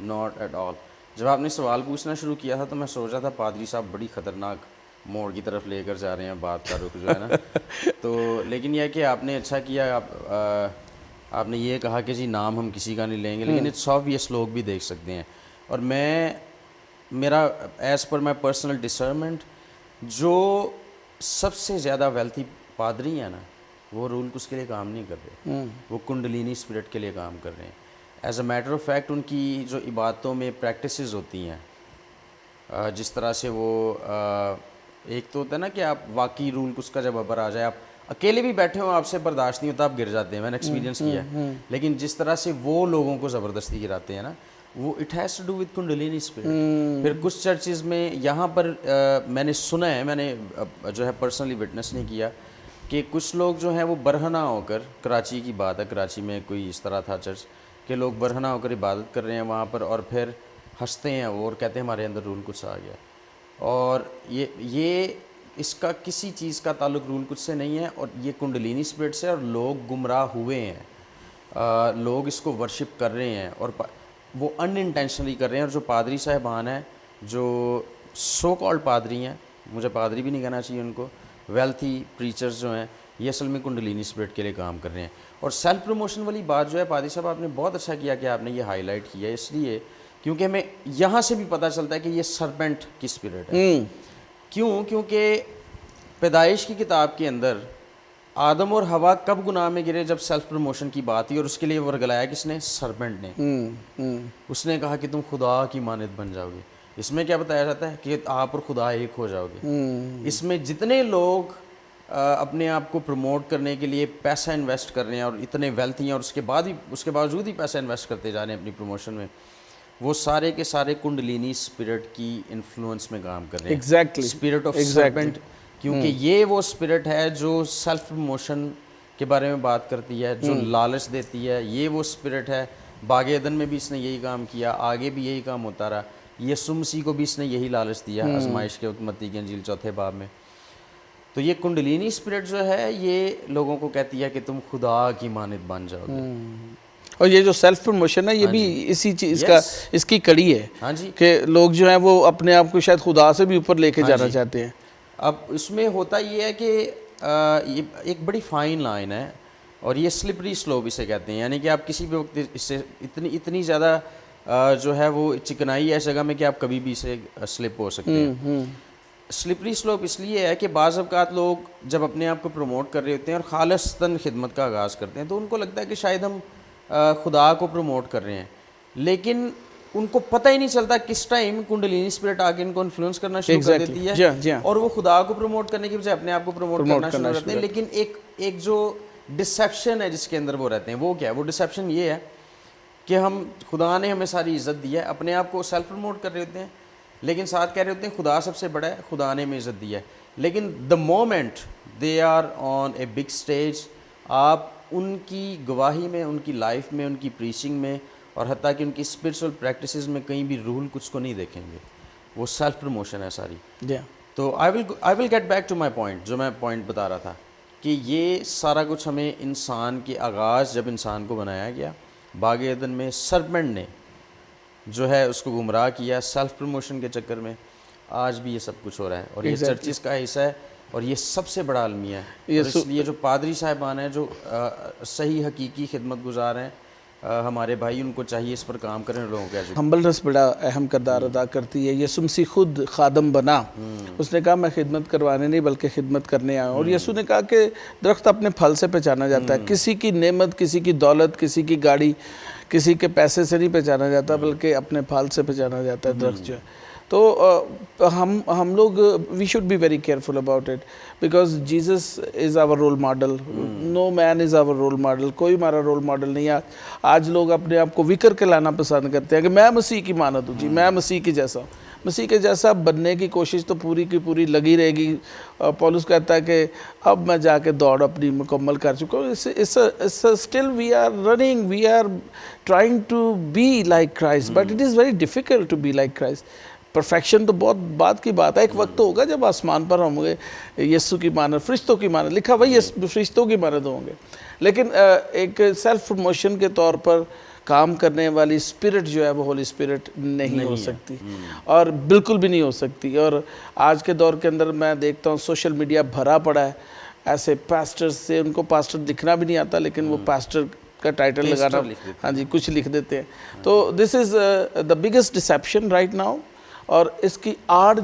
not at all. جب آپ نے سوال پوچھنا شروع کیا تھا تو میں سوچا تھا پادری صاحب بڑی خطرناک موڑ کی طرف لے کر جا رہے ہیں بات کا رخ جو ہے نا. تو لیکن یہ کہ آپ نے اچھا کیا, آپ نے یہ کہا کہ جی نام ہم کسی کا نہیں لیں گے, لیکن اٹس آبویس لوگ بھی دیکھ سکتے ہیں. اور میرا as per my personal discernment, جو سب سے زیادہ ویلتھی پادری ہیں نا, وہ روح القدس کے لیے کام نہیں کر رہے, وہ کنڈلینی اسپرٹ کے لیے کام کر رہے ہیں. As a matter of fact in کی جو عبادتوں میں پریکٹسز ہوتی ہیں, جس طرح سے وہ ایک تو ہوتا ہے نا کہ آپ واقعی روح القدس کا جب ابر آ جائے, آپ اکیلے بھی بیٹھے ہوں, آپ سے برداشت نہیں ہوتا, آپ گر جاتے ہیں, میں نے ایکسپیرینس کیا ہے. لیکن جس طرح سے وہ لوگوں کو زبردستی گراتے ہیں نا, وہ it has to do with kundalini spirit. پھر کچھ چرچز میں یہاں پر میں نے سنا ہے, میں نے جو ہے پرسنلی وٹنس نہیں کیا, کہ کچھ لوگ جو ہیں وہ برہنہ ہو کر, کراچی کی بات ہے, کراچی میں کوئی اس طرح تھا چرچ کہ لوگ برہنہ ہو کر عبادت کر رہے ہیں وہاں پر, اور پھر ہنستے ہیں وہ اور کہتے ہیں ہمارے اندر روح القدس آ گیا. اور یہ اس کا کسی چیز کا تعلق روح القدس سے نہیں ہے, اور یہ کنڈلینی اسپرٹ سے, اور لوگ گمراہ ہوئے ہیں, لوگ اس کو ورشپ کر رہے ہیں, اور وہ ان انٹینشنلی کر رہے ہیں. اور جو پادری صاحبان ہیں, جو سو کالڈ پادری ہیں, مجھے پادری بھی نہیں کہنا چاہیے ان کو, ویلتھی پریچرز جو ہیں, یہ اصل میں کنڈلینی اسپرٹ کے لیے کام کر رہے ہیں. اور سیلف پروموشن والی بات جو ہے پادری صاحب, آپ نے بہت اچھا کیا کہ آپ نے یہ ہائی لائٹ کیا, اس لیے کیونکہ ہمیں یہاں سے بھی پتہ چلتا ہے کہ یہ سرپنٹ کی اسپرٹ ہے. کیوں؟ کیونکہ پیدائش کی کتاب کے اندر آدم اور حوا کب گناہ میں گرے؟ جب سیلف پروموشن کی بات ہوئی, اور اس کے لیے ورگلایا کس نے؟ سرپنٹ نے. اس نے کہا کہ تم خدا کی مانند بن جاؤ گے. اس میں کیا بتایا جاتا ہے کہ آپ اور خدا ایک ہو جاؤ گے. اس میں جتنے لوگ اپنے آپ کو پروموٹ کرنے کے لیے پیسہ انویسٹ کر رہے ہیں, اور اتنے ویلتھی ہیں, اور اس کے باوجود ہی پیسہ انویسٹ کرتے جا رہے ہیں اپنی پروموشن میں, وہ سارے کے سارے کنڈلینی اسپرٹ کی انفلوئنس میں کام کر رہے ہیں. اسپرٹ آف سرپنٹ, کیونکہ یہ وہ اسپرٹ ہے جو سیلف پروموشن کے بارے میں بات کرتی ہے, جو لالچ دیتی ہے. یہ وہ اسپرٹ ہے, باغ عدن میں بھی اس نے یہی کام کیا, آگے بھی یہی کام ہوتا رہا, یسوع مسیح کو بھی اس نے یہی لالچ دیا آزمائش کے وقت متی کی انجیل 4 باب میں. تو یہ کنڈلینی اسپرٹ جو ہے یہ لوگوں کو کہتی ہے کہ تم خدا کی مانند بن جاؤ گے. اور یہ جو سیلف پروموشن ہے یہ بھی اسی چیز کا اس کی کڑی ہے ہاں جی. کہ لوگ جو ہیں وہ اپنے آپ کو شاید خدا سے بھی اوپر لے کے جانا چاہتے ہیں. اب اس میں ہوتا یہ ہے کہ یہ ایک بڑی فائن لائن ہے اور یہ سلپری سلوپ اسے کہتے ہیں. یعنی کہ آپ کسی بھی وقت اس سے اتنی زیادہ جو ہے وہ چکنائی ہے اس جگہ میں کہ آپ کبھی بھی اسے سلپ ہو سکتے ہیں. سلپری سلوپ اس لیے ہے کہ بعض اوقات لوگ جب اپنے آپ کو پروموٹ کر رہے ہوتے ہیں اور خالصتاً خدمت کا آغاز کرتے ہیں تو ان کو لگتا ہے کہ شاید ہم خدا کو پروموٹ کر رہے ہیں, لیکن ان کو پتہ ہی نہیں چلتا کس ٹائم کنڈلینی اسپرٹ آگے ان کو انفلوئنس کرنا شروع کر دیتی ہے اور وہ خدا کو پروموٹ کرنے کی بجائے اپنے آپ کو پروموٹ کرنا شروع کرتے ہیں. لیکن ایک جو ڈسیپشن ہے جس کے اندر وہ رہتے ہیں وہ کیا ہے؟ وہ ڈسیپشن یہ ہے کہ خدا نے ہمیں ساری عزت دی ہے, اپنے آپ کو سیلف پروموٹ کر رہے ہوتے ہیں لیکن ساتھ کہہ رہے ہوتے ہیں خدا سب سے بڑا ہے, خدا نے ہمیں عزت دی ہے. لیکن the moment they are on a big stage, آپ ان کی گواہی میں, ان کی لائف میں, ان کی پریچنگ میں اور حتیٰ کہ ان کی اسپرچول پریکٹسز میں کہیں بھی رول کچھ کو نہیں دیکھیں گے. وہ سیلف پروموشن ہے ساری. تو I will get back to my point, جو میں پوائنٹ بتا رہا تھا کہ یہ سارا کچھ ہمیں انسان کے آغاز جب انسان کو بنایا گیا باغ عدن میں سرپنٹ نے جو ہے اس کو گمراہ کیا سیلف پروموشن کے چکر میں. آج بھی یہ سب کچھ ہو رہا ہے اور یہ چرچز کا حصہ ہے اور یہ سب سے بڑا المیہ ہے. اور اس لیے جو پادری صاحبان ہیں جو صحیح حقیقی خدمت گزار ہیں ہمارے بھائی, ان کو چاہیے اس پر کام کریں. لوگوں کے ہمبلنس بڑا اہم کردار ادا کرتی ہے. یسوع مسیح خود خادم بنا, اس نے کہا میں خدمت کروانے نہیں بلکہ خدمت کرنے آیا ہوں. اور یسوع نے کہا کہ درخت اپنے پھل سے پہچانا جاتا ہے. کسی کی نعمت, کسی کی دولت, کسی کی گاڑی, کسی کے پیسے سے نہیں پہچانا جاتا بلکہ اپنے پھل سے پہچانا جاتا ہے درخت جو ہے. تو ہم لوگ we should be very careful about it because Jesus is our role model. No man is our role model. کوئی ہمارا رول ماڈل نہیں ہے. آج لوگ اپنے آپ کو وکر کے لانا پسند کرتے ہیں کہ میں مسیح کی مانت ہوں, جی میں مسیح کی جیسا ہوں. مسیح کے جیسا بننے کی کوشش تو پوری کی پوری لگی رہے گی. پولس کہتا ہے کہ اب میں جا کے دوڑ اپنی مکمل کر چکا ہوں. Still we are running, we are trying to be like Christ but it is very difficult to be like Christ. Perfection تو بہت بعد کی بات ہے. ایک وقت ہوگا جب آسمان پر ہوں گے یسوع کی مانند, فرشتوں کی مانند, لکھا وہی فرشتوں کی مانند ہوں گے. لیکن ایک سیلف پروموشن کے طور پر کام کرنے والی اسپرٹ جو ہے وہ ہولی اسپرٹ نہیں ہو سکتی اور بالکل بھی نہیں ہو سکتی. اور آج کے دور کے اندر میں دیکھتا ہوں سوشل میڈیا بھرا پڑا ہے ایسے پاسٹر سے. ان کو پاسٹر لکھنا بھی نہیں آتا لیکن وہ پاسٹر کا ٹائٹل لگانا, ہاں جی, کچھ لکھ دیتے ہیں. تو this is the biggest deception right now. اور اس کی آڑ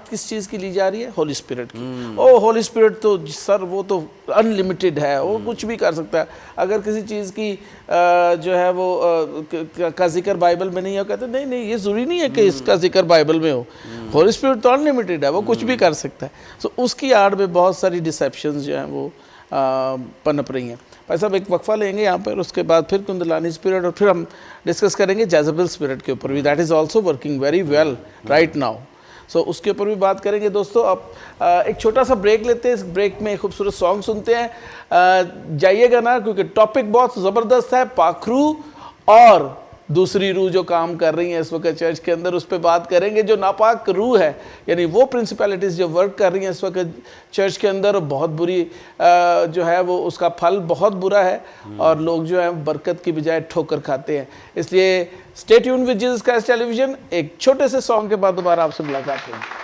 کس چیز کی لی جا رہی ہے؟ ہولی اسپرٹ کی. ہولی اسپرٹ تو سر وہ تو انلمیٹڈ ہے, وہ کچھ بھی کر سکتا ہے. اگر کسی چیز کی جو ہے وہ کا ذکر بائبل میں نہیں ہے, کہتے نہیں یہ ضروری نہیں ہے کہ اس کا ذکر بائبل میں ہو. ہولی اسپرٹ تو انلمیٹڈ ہے, وہ کچھ بھی کر سکتا ہے. تو اس کی آڑ میں بہت ساری ڈسیپشنز جو ہیں وہ پنپ رہی ہیں. بھائی صاحب ایک وقفہ لیں گے یہاں پر, اس کے بعد پھر کندلانی اسپرٹ اور پھر ہم ڈسکس کریں گے جیزبل اسپرٹ کے اوپر بھی. That is also working very well right now. So اس کے اوپر بھی بات کریں گے. دوستو اب ایک چھوٹا سا بریک لیتے ہیں. اس بریک میں ایک خوبصورت سانگ سنتے ہیں. جائیے گا نا کیونکہ ٹاپک بہت زبردست ہے. پاک روح اور دوسری روح جو کام کر رہی ہیں اس وقت چرچ کے اندر, اس پہ بات کریں گے. جو ناپاک روح ہے یعنی وہ پرنسپیلٹیز جو ورک کر رہی ہیں اس وقت چرچ کے اندر, بہت بری جو ہے وہ اس کا پھل بہت برا ہے اور لوگ جو ہیں برکت کی بجائے ٹھوکر کھاتے ہیں. اس لیے stay tuned with Jesus Christ television. ایک چھوٹے سے سانگ کے بعد دوبارہ آپ سے ملاقات ہوگی.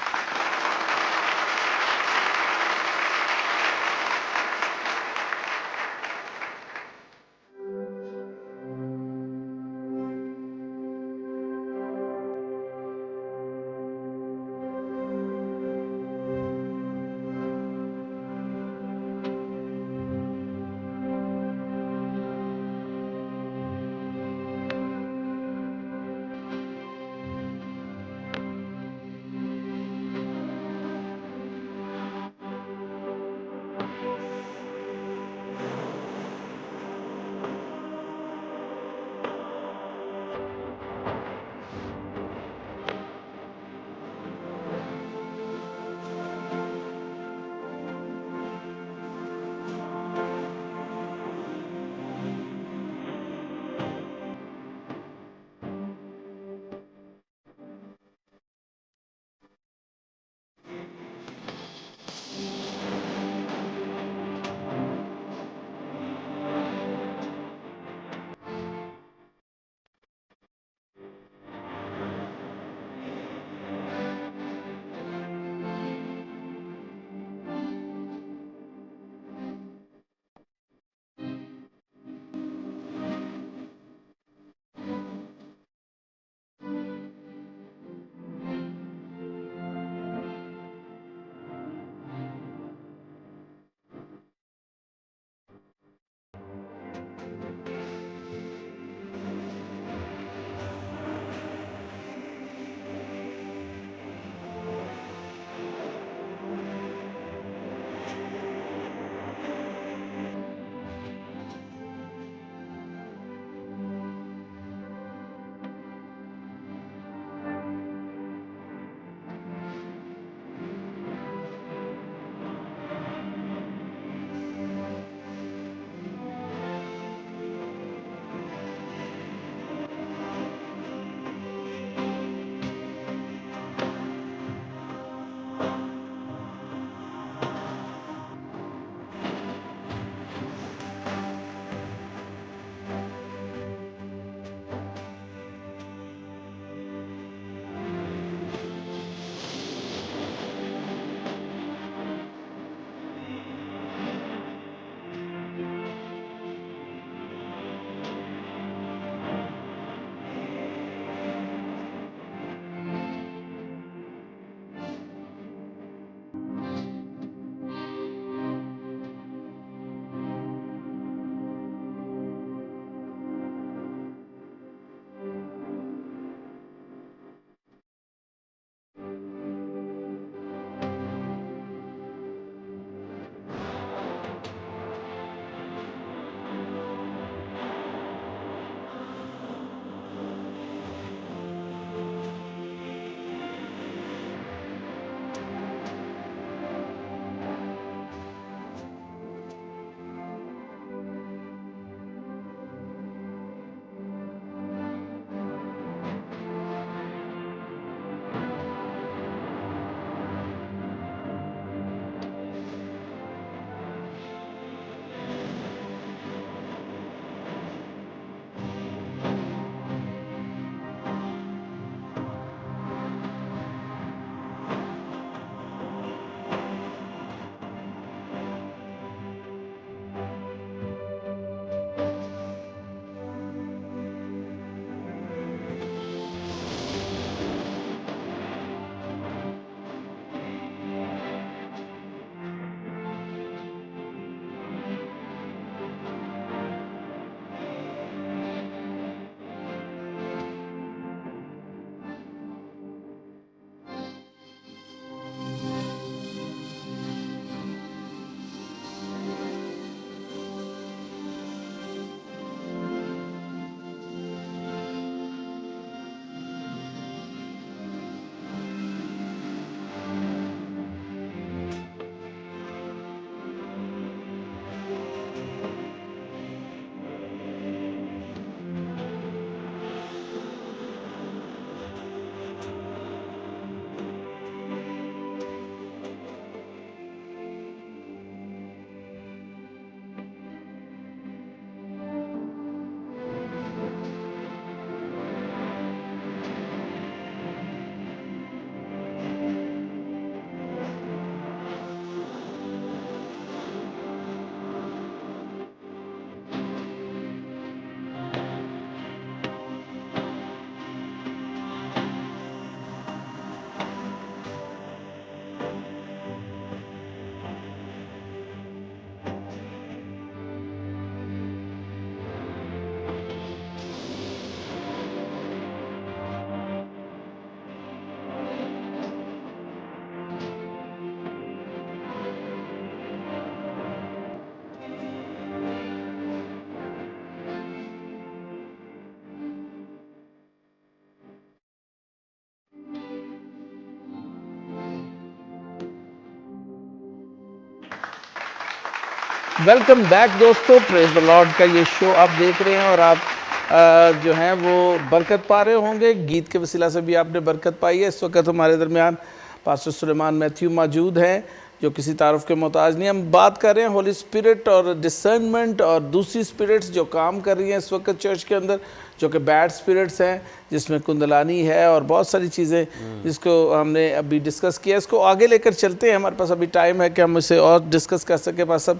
ویلکم بیک دوستو، پریز دا لارڈ کا یہ شو آپ دیکھ رہے ہیں اور آپ جو ہیں وہ برکت پا رہے ہوں گے. گیت کے وسیلہ سے بھی آپ نے برکت پائی ہے. اس وقت ہمارے درمیان پاسٹر سلیمان میتھیو موجود ہیں جو کسی تعارف کے محتاج نہیں. ہم بات کر رہے ہیں ہولی اسپرٹ اور ڈسرنمنٹ اور دوسری اسپرٹس جو کام کر رہی ہیں اس وقت چرچ کے اندر، جو کہ بیڈ اسپرٹس ہیں، جس میں کندلانی ہے اور بہت ساری چیزیں جس کو ہم نے ابھی ڈسکس کیا. اس کو آگے لے کر چلتے ہیں، ہمارے پاس ابھی ٹائم ہے کہ ہم اسے اور ڈسکس کر سکیں. بس اب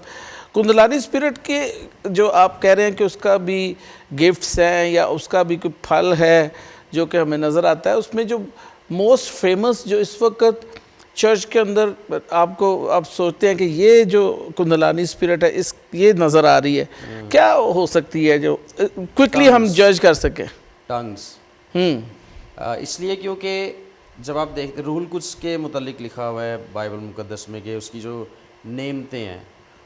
کندلانی اسپرٹ کے جو آپ کہہ رہے ہیں کہ اس کا بھی گفٹس ہیں یا اس کا بھی کوئی پھل ہے جو کہ ہمیں نظر آتا ہے، اس میں جو موسٹ فیمس جو اس وقت چرچ کے اندر آپ سوچتے ہیں کہ یہ جو کندلانی اسپرٹ ہے یہ نظر آ رہی ہے، کیا ہو سکتی ہے جو کوئکلی ہم جج کر سکیں؟ ٹنگز. اس لیے کیونکہ جب آپ دیکھتے روح القدس کے متعلق لکھا ہوا ہے بائبل مقدس میں کہ اس کی جو نعمتیں ہیں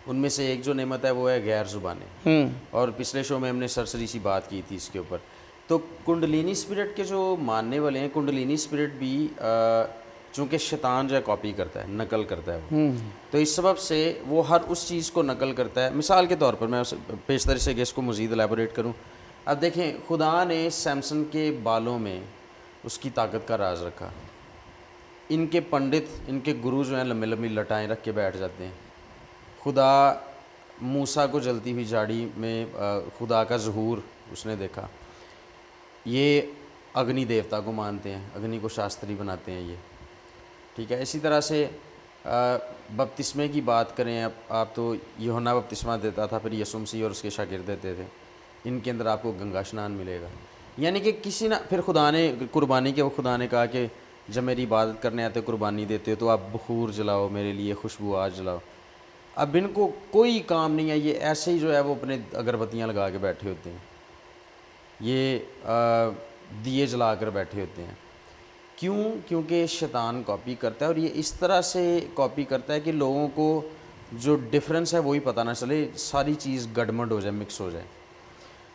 ان میں سے ایک جو نعمت ہے وہ ہے غیر زبانیں. اور پچھلے شو میں ہم نے سرسری سی بات کی تھی اس کے اوپر. تو کنڈلینی اسپرٹ کے جو ماننے والے ہیں، کنڈلینی اسپرٹ بھی چونکہ شیطان جو ہے کاپی کرتا ہے، نقل کرتا ہے وہ، تو اس سبب سے وہ ہر اس چیز کو نقل کرتا ہے. مثال کے طور پر میں پیشتر سے کہ اس کو مزید الیبوریٹ کروں. اب دیکھیں، خدا نے سیمسن کے بالوں میں اس کی طاقت کا راز رکھا. ان کے پنڈت، ان کے گرو جو ہیں لمبی لمبی لٹائیں رکھ کے بیٹھ جاتے ہیں. خدا موسیٰ کو جلتی ہوئی جھاڑی میں خدا کا ظہور اس نے دیکھا. یہ اگنی دیوتا کو مانتے ہیں، اگنی کو شاستری بناتے ہیں یہ، ٹھیک ہے. اسی طرح سے بپتسمے کی بات کریں آپ تو یوحنا بپتسمہ دیتا تھا، پھر یسوع مسیح اور اس کے شاگرد دیتے تھے. ان کے اندر آپ کو گنگا اسنان ملے گا. یعنی کہ کسی نہ پھر خدا نے قربانی کے خدا نے کہا کہ جب میری عبادت کرنے آتے قربانی دیتے ہو تو آپ بخور جلاؤ میرے لیے، خوشبوات جلاؤ. اب ان کو کوئی کام نہیں ہے، یہ ایسے ہی جو ہے وہ اپنے اگربتیاں لگا کے بیٹھے ہوتے ہیں، یہ دیے جلا کر بیٹھے ہوتے ہیں. کیوں؟ کیونکہ شیطان کاپی کرتا ہے اور یہ اس طرح سے کاپی کرتا ہے کہ لوگوں کو جو ڈفرنس ہے وہی پتہ نہ چلے، ساری چیز گڈمڈ ہو جائے، مکس ہو جائے.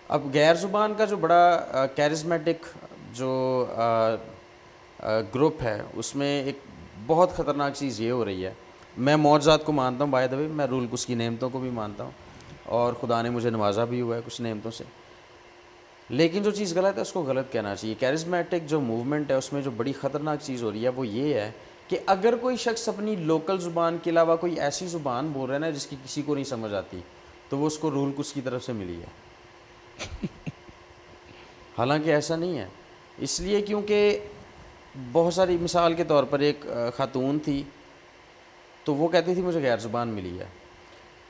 اب غیر زبان کا جو بڑا کیرزمیٹک جو گروپ ہے اس میں ایک بہت خطرناک چیز یہ ہو رہی ہے. میں معجزات کو مانتا ہوں، بائی دا وے میں روح القدس کی نعمتوں کو بھی مانتا ہوں اور خدا نے مجھے نوازا بھی ہوا ہے کچھ نعمتوں سے. لیکن جو چیز غلط ہے اس کو غلط کہنا چاہیے. کیرزمیٹک جو موومنٹ ہے اس میں جو بڑی خطرناک چیز ہو رہی ہے وہ یہ ہے کہ اگر کوئی شخص اپنی لوکل زبان کے علاوہ کوئی ایسی زبان بول رہا ہے نا جس کی کسی کو نہیں سمجھ آتی، تو وہ اس کو روح القدس کی طرف سے ملی ہے. حالانکہ ایسا نہیں ہے. اس لیے کیونکہ بہت ساری، مثال کے طور پر ایک خاتون تھی تو وہ کہتی تھی مجھے غیر زبان ملی ہے،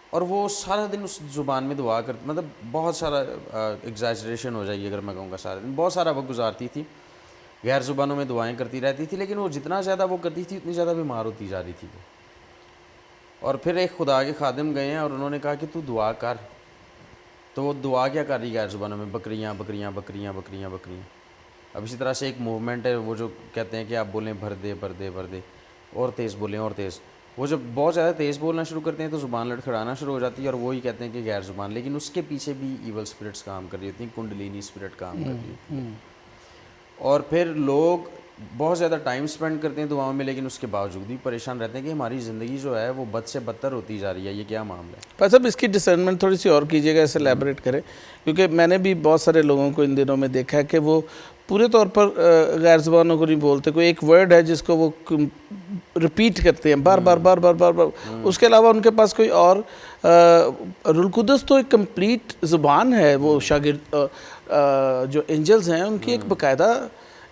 اور وہ سارا دن اس زبان میں دعا کرتی، مطلب بہت سارا ایگزیجریشن ہو جائے گی اگر میں کہوں گا، سارا دن بہت سارا وقت گزارتی تھی، غیر زبانوں میں دعائیں کرتی رہتی تھی. لیکن وہ جتنا زیادہ وہ کرتی تھی اتنی زیادہ بیمار ہوتی جا رہی تھی وہ. اور پھر ایک خدا کے خادم گئے ہیں اور انہوں نے کہا کہ تو دعا کر. تو وہ دعا کیا کر رہی غیر زبانوں میں؟ بکریاں بکریاں بکریاں بکریاں بکریاں. اب اسی طرح سے ایک موومنٹ ہے وہ جو کہتے ہیں کہ آپ بولیں بھر دے بھر دے بھر دے، اور تیز بولیں اور تیز. وہ جب بہت زیادہ تیز بولنا شروع کرتے ہیں تو زبان لڑکھڑانا شروع ہو جاتی ہے اور وہی کہتے ہیں کہ غیر زبان. لیکن اس کے پیچھے بھی ایول اسپرٹس کام کر رہی ہوتی ہیں، کنڈلینی اسپرٹ کام کر رہی ہوتی ہے. اور پھر لوگ بہت زیادہ ٹائم اسپینڈ کرتے ہیں دعاؤں میں، لیکن اس کے باوجود بھی پریشان رہتے ہیں کہ ہماری زندگی جو ہے وہ بد سے بدتر ہوتی جا رہی ہے. یہ کیا معاملہ ہے؟ پر صاحب اس کی ڈسرنمنٹ تھوڑی سی اور کیجیے گا، اسے الیبوریٹ کریں، کیونکہ میں نے بھی بہت سارے لوگوں کو ان دنوں میں دیکھا ہے کہ وہ پورے طور پر غیر زبانوں کو نہیں بولتے. کوئی ایک ورڈ ہے جس کو وہ ریپیٹ کرتے ہیں بار بار بار بار بار بار، اس کے علاوہ ان کے پاس کوئی اور روح القدس تو ایک کمپلیٹ زبان ہے. وہ شاگرد جو اینجلز ہیں ان کی ایک باقاعدہ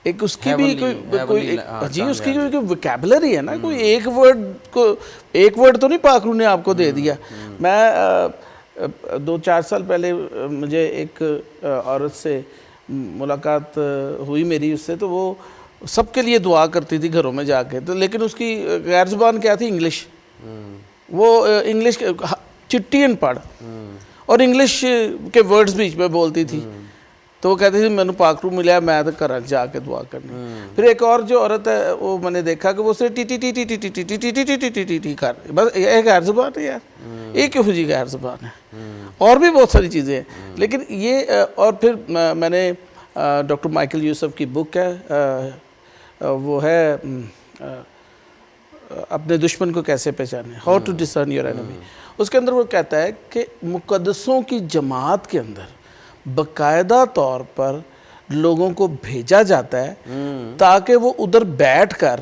ایک اس کی بھی کوئی جی اس کی کوئی ویکیبلری ہے نا. کوئی ایک ورڈ تو نہیں پاک روح نے آپ کو دے دیا. میں 2-4 سال پہلے مجھے ایک عورت سے ملاقات ہوئی میری اس سے، تو وہ سب کے لیے دعا کرتی تھی گھروں میں جا کے. تو لیکن اس کی غیر زبان کیا تھی؟ انگلش. وہ انگلش چٹی ان پڑھ اور انگلش کے ورڈز بیچ میں بولتی تھی. تو وہ کہتی تھی میں نے پاک روح ملیا، میں تو گھر جا کے دعا کرنی. پھر ایک اور جو عورت ہے وہ میں نے دیکھا کہ وہ صرف T T T T T T T T T T T T T کر، بس یہ غیر زبان ہے یار. یہ کیوں جی غیر زبان ہے؟ اور بھی بہت ساری چیزیں ہیں. لیکن یہ اور پھر میں نے ڈاکٹر مائیکل یوسف کی بک ہے، وہ ہے اپنے دشمن کو کیسے پہچانے، how to discern your enemy. اس کے اندر وہ کہتا ہے کہ مقدسوں کی جماعت کے اندر باقاعدہ طور پر لوگوں کو بھیجا جاتا ہے تاکہ وہ ادھر بیٹھ کر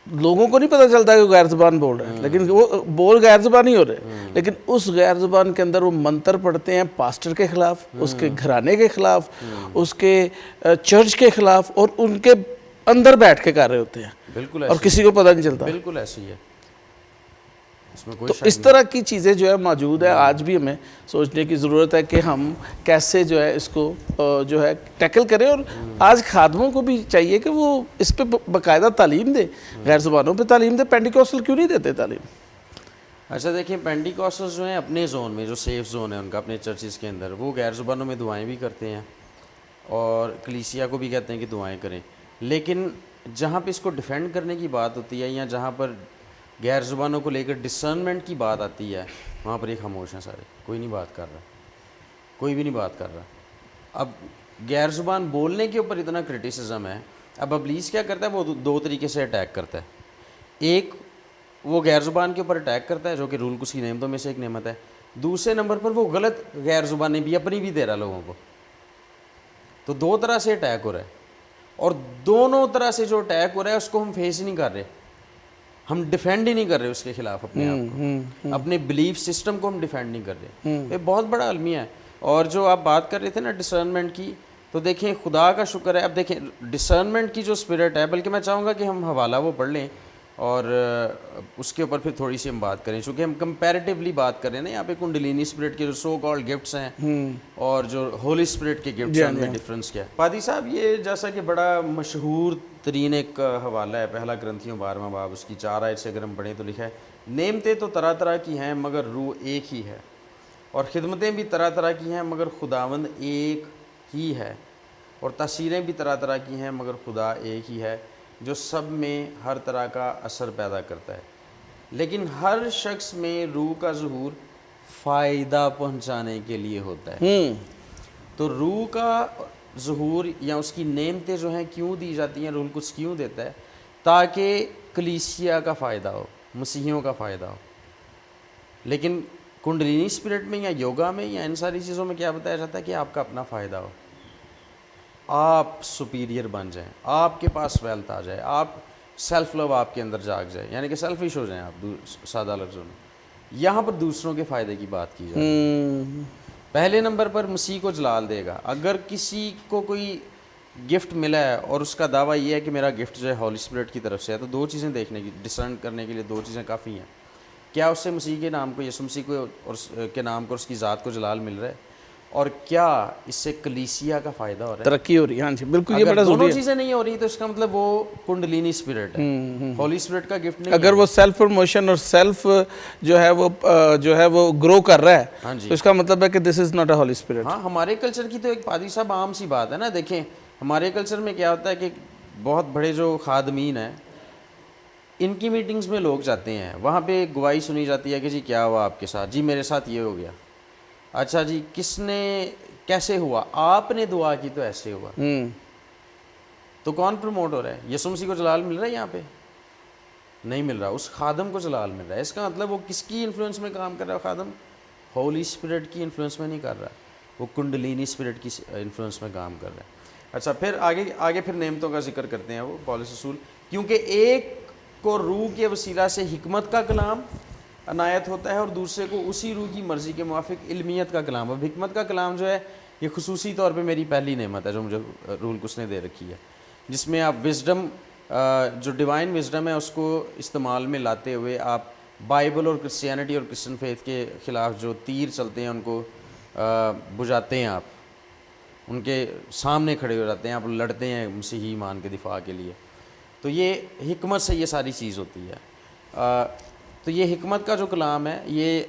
لوگوں کو نہیں پتہ چلتا کہ وہ غیر زبان بول رہے ہیں، لیکن وہ بول غیر زبان ہی ہو رہے، لیکن اس غیر زبان کے اندر وہ منتر پڑھتے ہیں پاسٹر کے خلاف، اس کے گھرانے کے خلاف، اس کے چرچ کے خلاف، اور ان کے اندر بیٹھ کے کر رہے ہوتے ہیں، بالکل اور کسی کو پتہ نہیں چلتا۔ بالکل ایسی ہے، اس میں کوئی تو شک اس طرح کی چیزیں جو ہے موجود ہے، آج بھی ہمیں سوچنے کی ضرورت ہے کہ ہم کیسے جو ہے اس کو جو ہے ٹیکل کریں، اور آج خادموں کو بھی چاہیے کہ وہ اس پہ باقاعدہ تعلیم دے، غیر زبانوں پہ تعلیم دے۔ پینٹیکوسٹل کیوں نہیں دیتے تعلیم؟ اچھا دیکھیں، پینٹیکوسٹلز جو ہیں اپنے زون میں، جو سیف زون ہے ان کا اپنے چرچز کے اندر، وہ غیر زبانوں میں دعائیں بھی کرتے ہیں اور کلیسیا کو بھی کہتے ہیں کہ دعائیں کریں، لیکن جہاں پہ اس کو ڈیفینڈ کرنے کی بات ہوتی ہے یا جہاں پر غیر زبانوں کو لے کر ڈسرنمنٹ کی بات آتی ہے، وہاں پر یہ خاموش ہیں سارے، کوئی نہیں بات کر رہا، کوئی بھی نہیں بات کر رہا۔ اب غیر زبان بولنے کے اوپر اتنا کرٹیسزم ہے، اب ابلیس کیا کرتا ہے، وہ دو طریقے سے اٹیک کرتا ہے۔ ایک، وہ غیر زبان کے اوپر اٹیک کرتا ہے جو کہ رول کس کی نعمتوں میں سے ایک نعمت ہے۔ دوسرے نمبر پر وہ غلط غیر زبانیں بھی اپنی بھی دے رہا لوگوں کو۔ تو دو طرح سے اٹیک ہو رہا ہے، اور دونوں طرح سے جو اٹیک ہو رہا ہے اس کو ہم فیس ہی نہیں کر رہے، ہم ڈیفینڈ ہی نہیں کر رہے اس کے خلاف اپنے آپ کو، اپنے بلیف سسٹم کو ہم ڈیفینڈ نہیں کر رہے۔ یہ بہت بڑا المیہ ہے۔ اور جو آپ بات کر رہے تھے نا ڈسرنمنٹ کی، تو دیکھیں خدا کا شکر ہے، اب دیکھیں ڈسرنمنٹ کی جو اسپرٹ ہے، بلکہ میں چاہوں گا کہ ہم حوالہ وہ پڑھ لیں اور اس کے اوپر پھر تھوڑی سی ہم بات کریں، چونکہ ہم کمپیریٹیولی بات کر رہے ہیں نا یہاں پہ کنڈلینی اسپرٹ کے جو سو کالڈ گفٹس ہیں اور جو ہولی اسپرٹ کے گفٹس ہیں، ان میں ڈفرینس کیا ہے۔ پادی صاحب، یہ جیسا کہ بڑا مشہور ترین ایک حوالہ ہے، پہلا کرنتھیوں 12واں باب، اس کی 4 آیت سے اگر ہم پڑھیں تو لکھا ہے، نعمتیں تو طرح طرح کی ہیں مگر روح ایک ہی ہے، اور خدمتیں بھی طرح طرح کی ہیں مگر خداوند ایک ہی ہے، اور تاثیریں بھی طرح طرح کی ہیں مگر خدا ایک ہی ہے، جو سب میں ہر طرح کا اثر پیدا کرتا ہے، لیکن ہر شخص میں روح کا ظہور فائدہ پہنچانے کے لیے ہوتا ہے۔ تو روح کا ظہور یا اس کی نعمتیں جو ہیں کیوں دی جاتی ہیں، روح القدس کیوں دیتا ہے؟ تاکہ کلیسیا کا فائدہ ہو، مسیحیوں کا فائدہ ہو۔ لیکن کنڈلینی اسپرٹ میں یا یوگا میں یا ان ساری چیزوں میں کیا بتایا جاتا ہے کہ آپ کا اپنا فائدہ ہو، آپ سپیریئر بن جائیں، آپ کے پاس ویلتھ آ جائے، آپ سیلف لو آپ کے اندر جاگ جائے، یعنی کہ سیلفش ہو جائیں آپ، سادہ لفظوں میں۔ یہاں پر دوسروں کے فائدے کی بات کی جائے، پہلے نمبر پر مسیح کو جلال دے گا۔ اگر کسی کو کوئی گفٹ ملا ہے اور اس کا دعویٰ یہ ہے کہ میرا گفٹ جو ہے ہولی اسپرٹ کی طرف سے ہے، تو دو چیزیں دیکھنے کی، ڈسرن کرنے کے لیے دو چیزیں کافی ہیں۔ کیا اس سے مسیح کے نام کو، یسوع مسیح کو اور کے نام کو، اس کی ذات کو جلال مل رہا ہے، اور کیا اس سے کلیسیا کا فائدہ ہو رہا ہے، ترقی ہو رہی ہے؟ ہاں جی بالکل، یہ اگر بڑا ضروری دونوں ہے۔ چیزیں نہیں ہو رہی تو اس کا مطلب وہ کنڈلینی اسپرٹ ہے، ہولی اسپرٹ کا گفٹ نہیں اگر وہ سیلف پروموشن اور سیلف جو ہے وہ گرو کر رہا ہاں ہے، جی، تو اس کا مطلب ہے کہ this is not a holy spirit. ہاں ہمارے کلچر کی تو ایک پادری صاحب عام سی بات ہے نا، دیکھیں ہمارے کلچر میں کیا ہوتا ہے کہ بہت بڑے جو خادمین ہیں، ان کی میٹنگز میں لوگ جاتے ہیں، وہاں پہ گواہی سنی جاتی ہے کہ جی کیا ہوا آپ کے ساتھ، جی میرے ساتھ یہ ہو گیا، اچھا جی کس نے، کیسے ہوا، آپ نے دعا کی تو ایسے ہوا۔ تو کون پروموٹ ہو رہا ہے؟ یسوع مسیح کو جلال مل رہا ہے؟ یہاں پہ نہیں مل رہا، اس خادم کو جلال مل رہا ہے۔ اس کا مطلب وہ کس کی انفلوئنس میں کام کر رہا ہے خادم؟ ہولی اسپرٹ کی انفلوئنس میں نہیں کر رہا، وہ کنڈلینی اسپرٹ کی انفلوئنس میں کام کر رہا ہے۔ اچھا پھر آگے پھر نعمتوں کا ذکر کرتے ہیں وہ پولس رسول، کیونکہ ایک کو روح کے وسیلہ سے حکمت کا کلام عنایت ہوتا ہے اور دوسرے کو اسی روح کی مرضی کے موافق علمیت کا کلام۔ اب حکمت کا کلام جو ہے یہ خصوصی طور پہ میری پہلی نعمت ہے جو مجھے روح القدس نے دے رکھی ہے، جس میں آپ وزڈم، جو ڈیوائن وزڈم ہے اس کو استعمال میں لاتے ہوئے آپ بائبل اور کرسچینٹی اور کرسچن فیتھ کے خلاف جو تیر چلتے ہیں ان کو بجھاتے ہیں، آپ ان کے سامنے کھڑے ہو جاتے ہیں، آپ لڑتے ہیں مسیحی ایمان کے دفاع کے لیے۔ تو یہ حکمت سے یہ ساری چیز ہوتی ہے۔ تو یہ حکمت کا جو کلام ہے یہ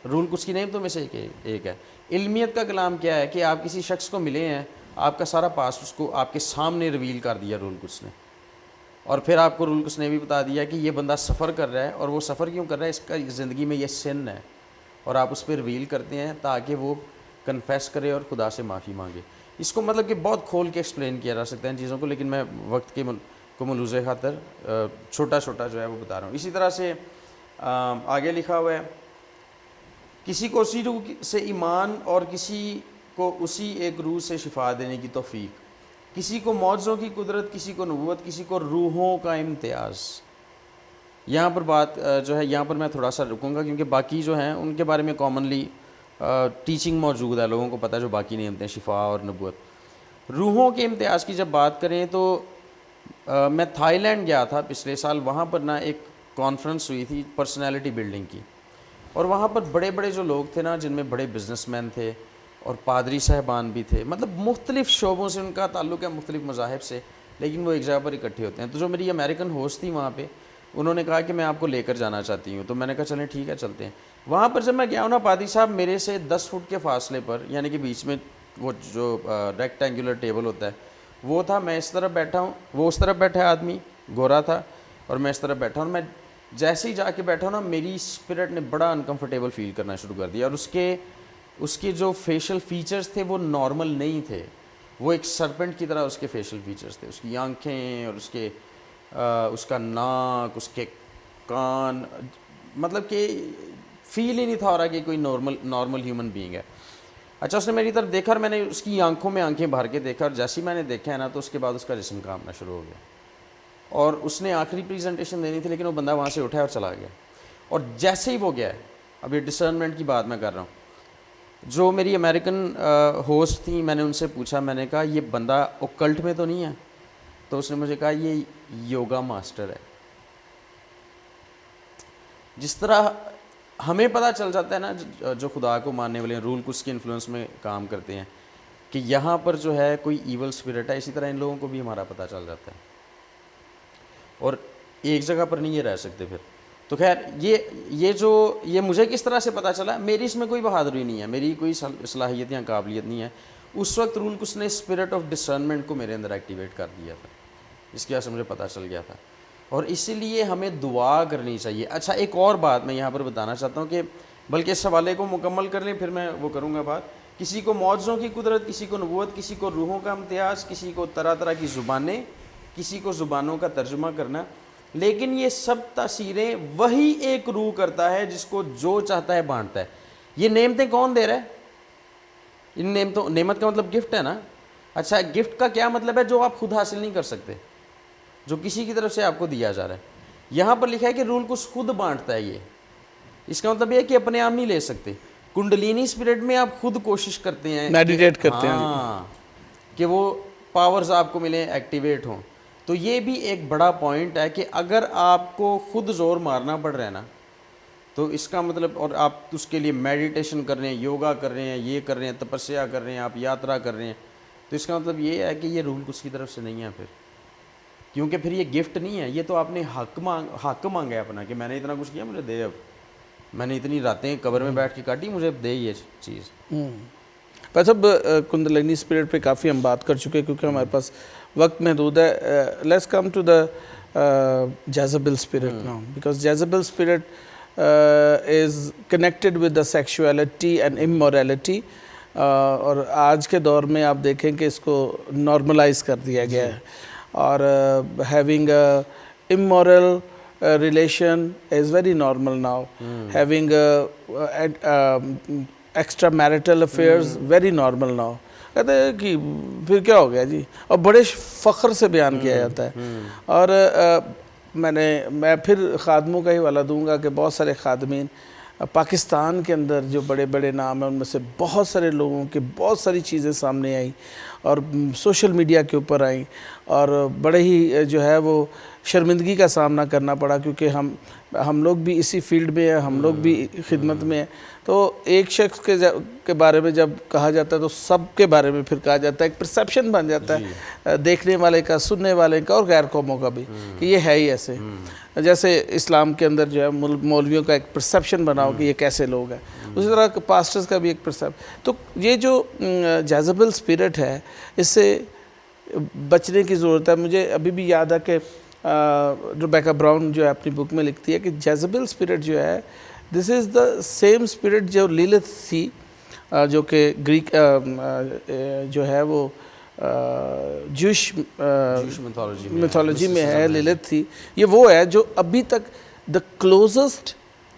روح القدس کی نعمتوں میں سے ایک ہے۔ علمیت کا کلام کیا ہے کہ آپ کسی شخص کو ملے ہیں، آپ کا سارا پاسٹ اس کو آپ کے سامنے ریویل کر دیا روح القدس نے، اور پھر آپ کو روح القدس نے بھی بتا دیا کہ یہ بندہ سفر کر رہا ہے، اور وہ سفر کیوں کر رہا ہے، اس کا زندگی میں یہ سن ہے، اور آپ اس پہ ریویل کرتے ہیں تاکہ وہ کنفیس کرے اور خدا سے معافی مانگے۔ اس کو مطلب کہ بہت کھول کے ایکسپلین کیا جا سکتا ہے ان چیزوں کو، لیکن میں وقت کے کو ملوث خاطر چھوٹا چھوٹا جو ہے وہ بتا رہا ہوں۔ اسی طرح سے آگے لکھا ہوا ہے کسی کو اسی روح سے ایمان اور کسی کو اسی ایک روح سے شفا دینے کی توفیق, کسی کو معجزوں کی قدرت, کسی کو نبوت, کسی کو روحوں کا امتیاز. یہاں پر بات جو ہے یہاں پر میں تھوڑا سا رکوں گا کیونکہ باقی جو ہیں ان کے بارے میں کامنلی ٹیچنگ موجود ہے, لوگوں کو پتہ ہے جو باقی نعمتیں شفا اور نبوت. روحوں کے امتیاز کی جب بات کریں تو میں تھائی لینڈ گیا تھا پچھلے سال, وہاں پر نا ایک کانفرنس ہوئی تھی پرسنالٹی بلڈنگ کی, اور وہاں پر بڑے بڑے جو لوگ تھے نا جن میں بڑے بزنس مین تھے اور پادری صاحبان بھی تھے, مطلب مختلف شعبوں سے ان کا تعلق ہے, مختلف مذاہب سے, لیکن وہ ایک جگہ پر اکٹھے ہوتے ہیں. تو جو میری امریکن ہوسٹ تھی وہاں پہ, انہوں نے کہا کہ میں آپ کو لے کر جانا چاہتی ہوں, تو میں نے کہا چلیں ٹھیک ہے چلتے ہیں. وہاں پر جب میں گیا ہوں نا, پادری صاحب میرے سے 10 فٹ کے فاصلے پر, یعنی کہ بیچ میں وہ جو ریکٹینگولر ٹیبل ہوتا ہے وہ تھا, میں اس طرف بیٹھا ہوں, وہ اس طرف بیٹھا ہے, آدمی گورا تھا, اور میں اس طرف بیٹھا ہوں. میں جیسے ہی جا کے بیٹھا ہوں نا, میری اسپرٹ نے بڑا انکمفرٹیبل فیل کرنا شروع کر دیا, اور اس کے جو فیشل فیچرز تھے وہ نارمل نہیں تھے, وہ ایک سرپنٹ کی طرح اس کے فیشل فیچرز تھے, اس کی آنکھیں اور اس کا ناک, اس کے کان, مطلب کہ فیل ہی نہیں تھا ہو رہا کہ کوئی نارمل ہیومن بینگ ہے. اچھا, اس نے میری طرف دیکھا اور میں نے اس کی آنکھوں میں آنکھیں بھر کے دیکھا, اور جیسے ہی میں نے دیکھا ہے نا تو اس کے بعد اس کا جسم کانپنا شروع ہو گیا, اور اس نے آخری پریزنٹیشن دینی تھی لیکن وہ بندہ وہاں سے اٹھا اور چلا گیا. اور جیسے ہی وہ گیا, اب یہ ڈسرنمنٹ کی بات میں کر رہا ہوں, جو میری امریکن ہوسٹ تھیں, میں نے ان سے پوچھا, میں نے کہا یہ بندہ اوکلٹ میں تو نہیں ہے؟ تو اس نے مجھے کہا یہ یوگا ماسٹر ہے. جس طرح ہمیں پتہ چل جاتا ہے نا جو خدا کو ماننے والے رول کچھ کے انفلوئنس میں کام کرتے ہیں کہ یہاں پر جو ہے کوئی ایول اسپرٹ ہے, اسی طرح ان لوگوں کو بھی ہمارا پتہ چل جاتا ہے, اور ایک جگہ پر نہیں یہ رہ سکتے پھر. تو خیر یہ مجھے کس طرح سے پتہ چلا, میری اس میں کوئی بہادری نہیں ہے, میری کوئی صلاحیت یا قابلیت نہیں ہے. اس وقت رول کچھ نے اسپرٹ آف ڈسرنمنٹ کو میرے اندر ایکٹیویٹ کر دیا تھا, اس کی وجہ سے مجھے پتہ چل گیا تھا, اور اسی لیے ہمیں دعا کرنی چاہیے. اچھا, ایک اور بات میں یہاں پر بتانا چاہتا ہوں کہ بلکہ اس حوالے کو مکمل کر لیں پھر میں وہ کروں گا بات. کسی کو معجزوں کی قدرت, کسی کو نبوت, کسی کو روحوں کا امتیاز, کسی کو طرح طرح کی زبانیں, کسی کو زبانوں کا ترجمہ کرنا, لیکن یہ سب تاثیریں وہی ایک روح کرتا ہے جس کو جو چاہتا ہے بانٹتا ہے. یہ نعمتیں کون دے رہا ہے؟ ان نعمت کا مطلب گفٹ ہے نا. اچھا, گفٹ کا کیا مطلب ہے؟ جو آپ خود حاصل نہیں کر سکتے, جو کسی کی طرف سے آپ کو دیا جا رہا ہے. یہاں پر لکھا ہے کہ رول کچھ خود بانٹتا ہے. یہ اس کا مطلب یہ ہے کہ اپنے آپ نہیں لے سکتے. کنڈلینی اسپرٹ میں آپ خود کوشش کرتے ہیں, میڈیٹیٹ کرتے ہیں کہ وہ پاورز آپ کو ملیں, ایکٹیویٹ ہوں. تو یہ بھی ایک بڑا پوائنٹ ہے کہ اگر آپ کو خود زور مارنا پڑ رہا ہے نا, تو اس کا مطلب, اور آپ اس کے لیے میڈیٹیشن کر رہے ہیں, یوگا کر رہے ہیں, یہ کر رہے ہیں, تپسیا کر رہے ہیں, آپ یاترا کر رہے ہیں, تو اس کا مطلب یہ ہے کہ یہ رول کچھ کی طرف سے نہیں ہے پھر, کیونکہ پھر یہ گفٹ نہیں ہے, یہ تو آپ نے حق مانگا ہے اپنا کہ میں نے اتنا کچھ کیا, مجھے دے, اب میں نے اتنی راتیں قبر میں بیٹھ کے کاٹی, مجھے اب دے یہ چیز. بس اب کنڈلینی اسپرٹ پہ کافی ہم بات کر چکے ہیں کیونکہ ہمارے پاس وقت محدود ہے. Let's come to the Jezebel spirit now, because Jezebel spirit is connected with the sexuality and immorality, اور آج کے دور میں آپ دیکھیں کہ اس کو نارملائز کر دیا گیا ہے, اور having a immoral relation is very normal now. Having extramarital affairs very normal now. کہتے ہیں کہ پھر کیا ہو گیا جی, اور بڑے فخر سے بیان کیا جاتا ہے. اور میں پھر خادموں کا ہی حوالہ دوں گا کہ بہت سارے خادمین پاکستان کے اندر جو بڑے بڑے نام ہیں, ان میں سے بہت سارے لوگوں کے بہت ساری چیزیں سامنے آئیں اور سوشل میڈیا کے اوپر آئیں, اور بڑے ہی جو ہے وہ شرمندگی کا سامنا کرنا پڑا, کیونکہ ہم لوگ بھی اسی فیلڈ میں ہیں, ہم لوگ بھی خدمت میں ہیں. تو ایک شخص کے بارے میں جب کہا جاتا ہے تو سب کے بارے میں پھر کہا جاتا ہے, ایک پرسیپشن بن جاتا ہے دیکھنے والے کا, سننے والے کا, اور غیر قوموں کا بھی, کہ یہ ہے ہی ایسے. جیسے اسلام کے اندر جو ہے مولویوں کا ایک پرسیپشن بناؤ کہ یہ کیسے لوگ ہیں, اسی طرح پاسٹرز کا بھی ایک پرسیپشن. تو یہ جو جیزبل اسپرٹ ہے, اس سے بچنے کی ضرورت ہے. مجھے ابھی بھی یاد ہے کہ ریبیکا براؤن جو ہے اپنی بک میں لکھتی ہے کہ جیزبل اسپرٹ جو ہے, دس از دا سیم اسپرٹ جو لیلت تھی, جو کہ گریک جو ہے وہ جوش میتھولوجی میں ہے, لیلت تھی. یہ وہ ہے جو ابھی تک دا کلوزسٹ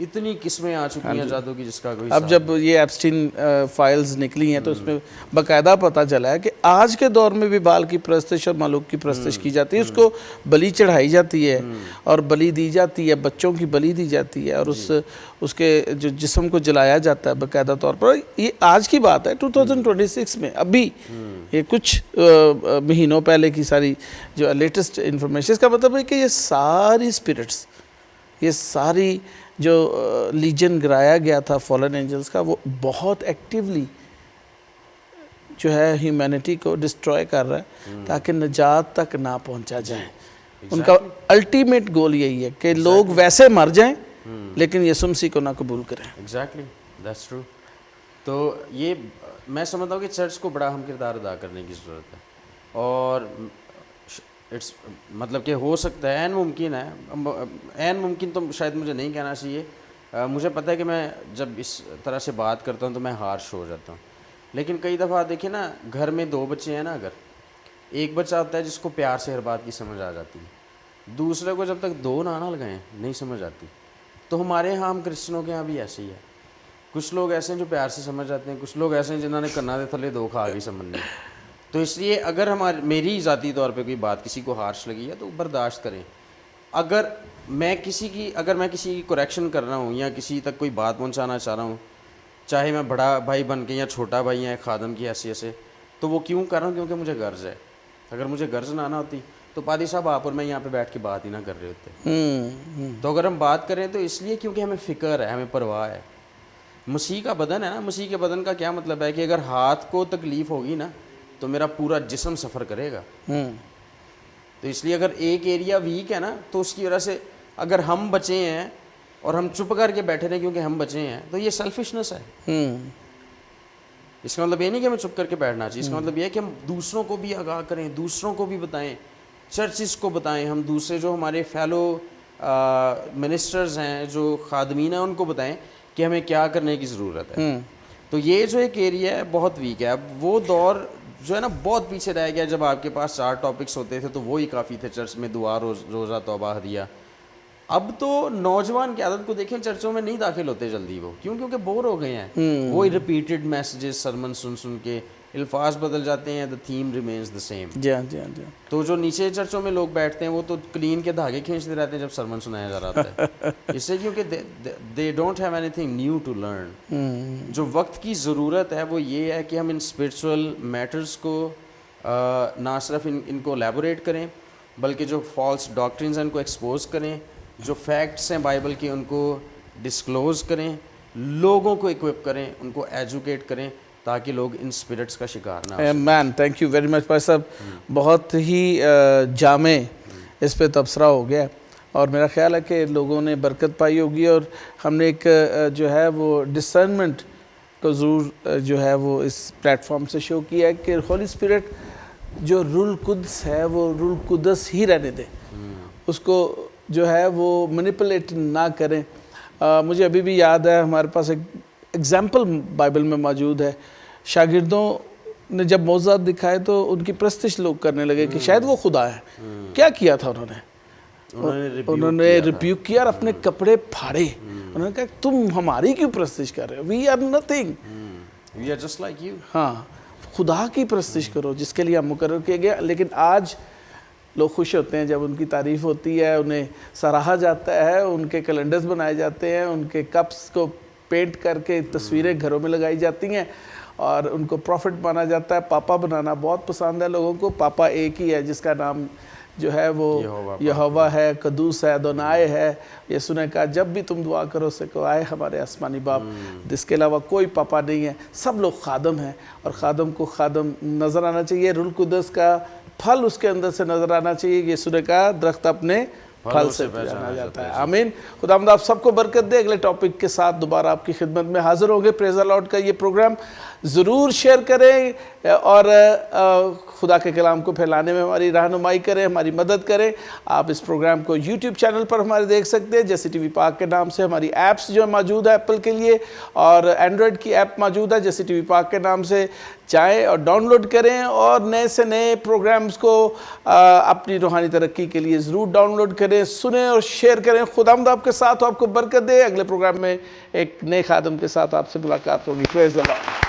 اتنی قسمیں آ چکی ہیں جادو کی جس کا کوئی اب جب یہ ایپسٹین فائلز نکلی ہیں تو اس میں باقاعدہ پتہ چلا ہے کہ آج کے دور میں بھی بال کی پرستش اور مخلوق کی پرستش کی جاتی ہے، اس کو بلی چڑھائی جاتی ہے اور بلی دی جاتی ہے، بچوں کی بلی دی جاتی ہے، اور اس کے جو جسم کو جلایا جاتا ہے باقاعدہ طور پر. یہ آج کی بات ہے 2026 میں، ابھی یہ کچھ مہینوں پہلے کی ساری جو لیٹسٹ انفارمیشن. اس کا مطلب ہے کہ یہ ساری اسپرٹس، یہ ساری جو لیجن گرایا گیا تھا فالن اینجلز کا، وہ بہت ایکٹیولی جو ہے ہیومینٹی کو ڈسٹروائے کر رہا ہے تاکہ نجات تک نہ پہنچا جائے. ان کا الٹیمیٹ گول یہی ہے کہ لوگ ویسے مر جائیں لیکن یسوع مسیح کو نہ قبول کریں. Exactly that's true. تو یہ میں سمجھتا ہوں کہ چرچ کو بڑا اہم کردار ادا کرنے کی ضرورت ہے، اور اٹس مطلب کہ ہو سکتا ہے، عین ممکن ہے، عین ممکن تو شاید مجھے نہیں کہنا چاہیے. مجھے پتہ ہے کہ میں جب اس طرح سے بات کرتا ہوں تو میں ہارش ہو جاتا ہوں، لیکن کئی دفعہ دیکھیں نا، گھر میں 2 بچے ہیں نا، اگر ایک بچہ ہوتا ہے جس کو پیار سے ہر بات کی سمجھ آ جاتی ہے، دوسرے کو جب تک 2 نہ لگائیں نہیں سمجھ آتی. تو ہمارے ہاں ہم کرسچنوں کے ہاں بھی ایسے ہی ہے. کچھ لوگ ایسے ہیں جو پیار سے سمجھ جاتے ہیں، کچھ لوگ ایسے ہیں جنہوں نے کناں دے تھلے 2 کھا گئی سمجھنے. تو اس لیے اگر میری ذاتی طور پہ کوئی بات کسی کو ہارش لگی ہے تو برداشت کریں. اگر میں کسی کی کریکشن کر رہا ہوں یا کسی تک کوئی بات پہنچانا چاہ رہا ہوں، چاہے میں بڑا بھائی بن کے یا چھوٹا بھائی یا خادم کی حیثیت سے، تو وہ کیوں کر رہا ہوں؟ کیونکہ مجھے غرض ہے. اگر مجھے غرض نہ ہوتی تو پادری صاحب آپ اور میں یہاں پہ بیٹھ کے بات ہی نہ کر رہے ہوتے. تو اگر ہم بات کریں تو اس لیے کیونکہ ہمیں فکر ہے، ہمیں پرواہ ہے. مسیح کا بدن ہے نا، مسیح کے بدن کا کیا مطلب ہے کہ اگر ہاتھ کو تکلیف ہوگی نا تو میرا پورا جسم سفر کرے گا. تو اس لیے اگر ایک ایریا ویک ہے نا تو اس کی وجہ سے اگر ہم بچے ہیں اور ہم چپ کر کے بیٹھے رہے کیونکہ ہم بچے ہیں تو یہ سیلفشنس ہے. اس کا مطلب یہ نہیں کہ ہمیں چپ کر کے بیٹھنا چاہیے، اس کا مطلب یہ ہے کہ ہم دوسروں کو بھی آگاہ کریں، دوسروں کو بھی بتائیں، چرچز کو بتائیں، ہم دوسرے جو ہمارے فیلو منسٹرز ہیں، جو خادمین ہیں، ان کو بتائیں کہ ہمیں کیا کرنے کی ضرورت ہے. تو یہ جو ایک ایریا ہے بہت ویک ہے. اب وہ دور جو ہے نا بہت پیچھے رہ گیا جب آپ کے پاس 4 ٹاپکس ہوتے تھے تو وہی کافی تھے چرچ میں، دعا، روزہ، توبہ، ہدیہ. اب تو نوجوان کی عادت کو دیکھیں، چرچوں میں نہیں داخل ہوتے جلدی. وہ کیونکہ بور ہو گئے ہیں، وہی ریپیٹڈ میسیجز سرمن سن کے الفاظ بدل جاتے ہیں، the theme remains the same. جی جی جی. تو جو نیچے چرچوں میں لوگ بیٹھتے ہیں وہ تو کلین کے دھاگے کھینچتے رہتے ہیں جب سرمن سنایا جا رہا ہے. اس سے کیونکہ they don't have anything new to learn. جو وقت کی ضرورت ہے وہ یہ ہے کہ ہم ان اسپرچول میٹرز کو نہ صرف ان کو الیبوریٹ کریں بلکہ جو فالس ڈاکٹرنز ہیں ان کو ایکسپوز کریں، جو فیکٹس ہیں بائبل کے ان کو ڈسکلوز کریں، لوگوں کو اکوپ کریں، ان کو ایجوکیٹ کریں تاکہ لوگ ان اسپرٹس کا شکار نہ ہوں. مین تھینک یو ویری مچ بھائی صاحب، بہت ہی جامع اس پہ تبصرہ ہو گیا اور میرا خیال ہے کہ لوگوں نے برکت پائی ہوگی اور ہم نے ایک جو ہے وہ ڈسرنمنٹ کو ضرور جو ہے وہ اس پلیٹ فارم سے شو کیا ہے کہ ہولی اسپرٹ جو روح القدس ہے وہ روح القدس ہی رہنے دیں، اس کو جو ہے وہ مینیپولیٹ نہ کریں. مجھے ابھی بھی یاد ہے، ہمارے پاس ایک ایگزامپل بائبل میں موجود ہے. شاگردوں نے جب معجزات دکھائے تو ان کی پرستش لوگ کرنے لگے کہ شاید وہ خدا ہے. کیا کیا تھا انہوں نے ریبیوک کیا اور اپنے کپڑے پھاڑے. انہوں نے کہا تم ہماری کیوں پرستش کر رہے ہو؟ We are nothing, we are just like you. ہاں، خدا کی پرستش کرو جس کے لیے ہم مقرر کیے گئے. لیکن آج لوگ خوش ہوتے ہیں جب ان کی تعریف ہوتی ہے، انہیں سراہا جاتا ہے، ان کے کیلنڈرز بنائے جاتے ہیں، ان کے کپس کو پینٹ کر کے تصویریں گھروں میں لگائی جاتی ہیں اور ان کو پروفٹ مانا جاتا ہے. پاپا بنانا بہت پسند ہے لوگوں کو. پاپا ایک ہی ہے جس کا نام جو ہے وہ یہوہ ہے، قدوس ہے، ادونائے ہے. یسوع نے کہا جب بھی تم دعا کرو سے کہو آئے ہمارے آسمانی باپ. اس کے علاوہ کوئی پاپا نہیں ہے. سب لوگ خادم ہیں اور خادم کو خادم نظر آنا چاہیے. روح القدس کا پھل اس کے اندر سے نظر آنا چاہیے. یسوع نے کہا درخت اپنے پھل سے پہچانا جاتا ہے. آمین. خداوند آپ سب کو برکت دے. اگلے ٹاپک کے ساتھ دوبارہ آپ کی خدمت میں حاضر ہوں گے. پریز دی لارڈ کا یہ پروگرام ضرور شیئر کریں اور خدا کے کلام کو پھیلانے میں ہماری رہنمائی کریں، ہماری مدد کریں۔ آپ اس پروگرام کو یوٹیوب چینل پر ہمارے دیکھ سکتے ہیں، جیسے ٹی وی پاک کے نام سے ہماری ایپس جو موجود ہے ایپل کے لیے، اور اینڈرائڈ کی ایپ موجود ہے جیسے ٹی وی پاک کے نام سے، جائیں اور ڈاؤن لوڈ کریں اور نئے سے نئے پروگرامز کو اپنی روحانی ترقی کے لیے ضرور ڈاؤن لوڈ کریں، سنیں اور شیئر کریں۔ خداوند آپ کے ساتھ ہو، آپ کو برکت دے۔ اگلے پروگرام میں ایک نئے خادم کے ساتھ آپ سے ملاقات ہوگی۔ پریز دی لارڈ۔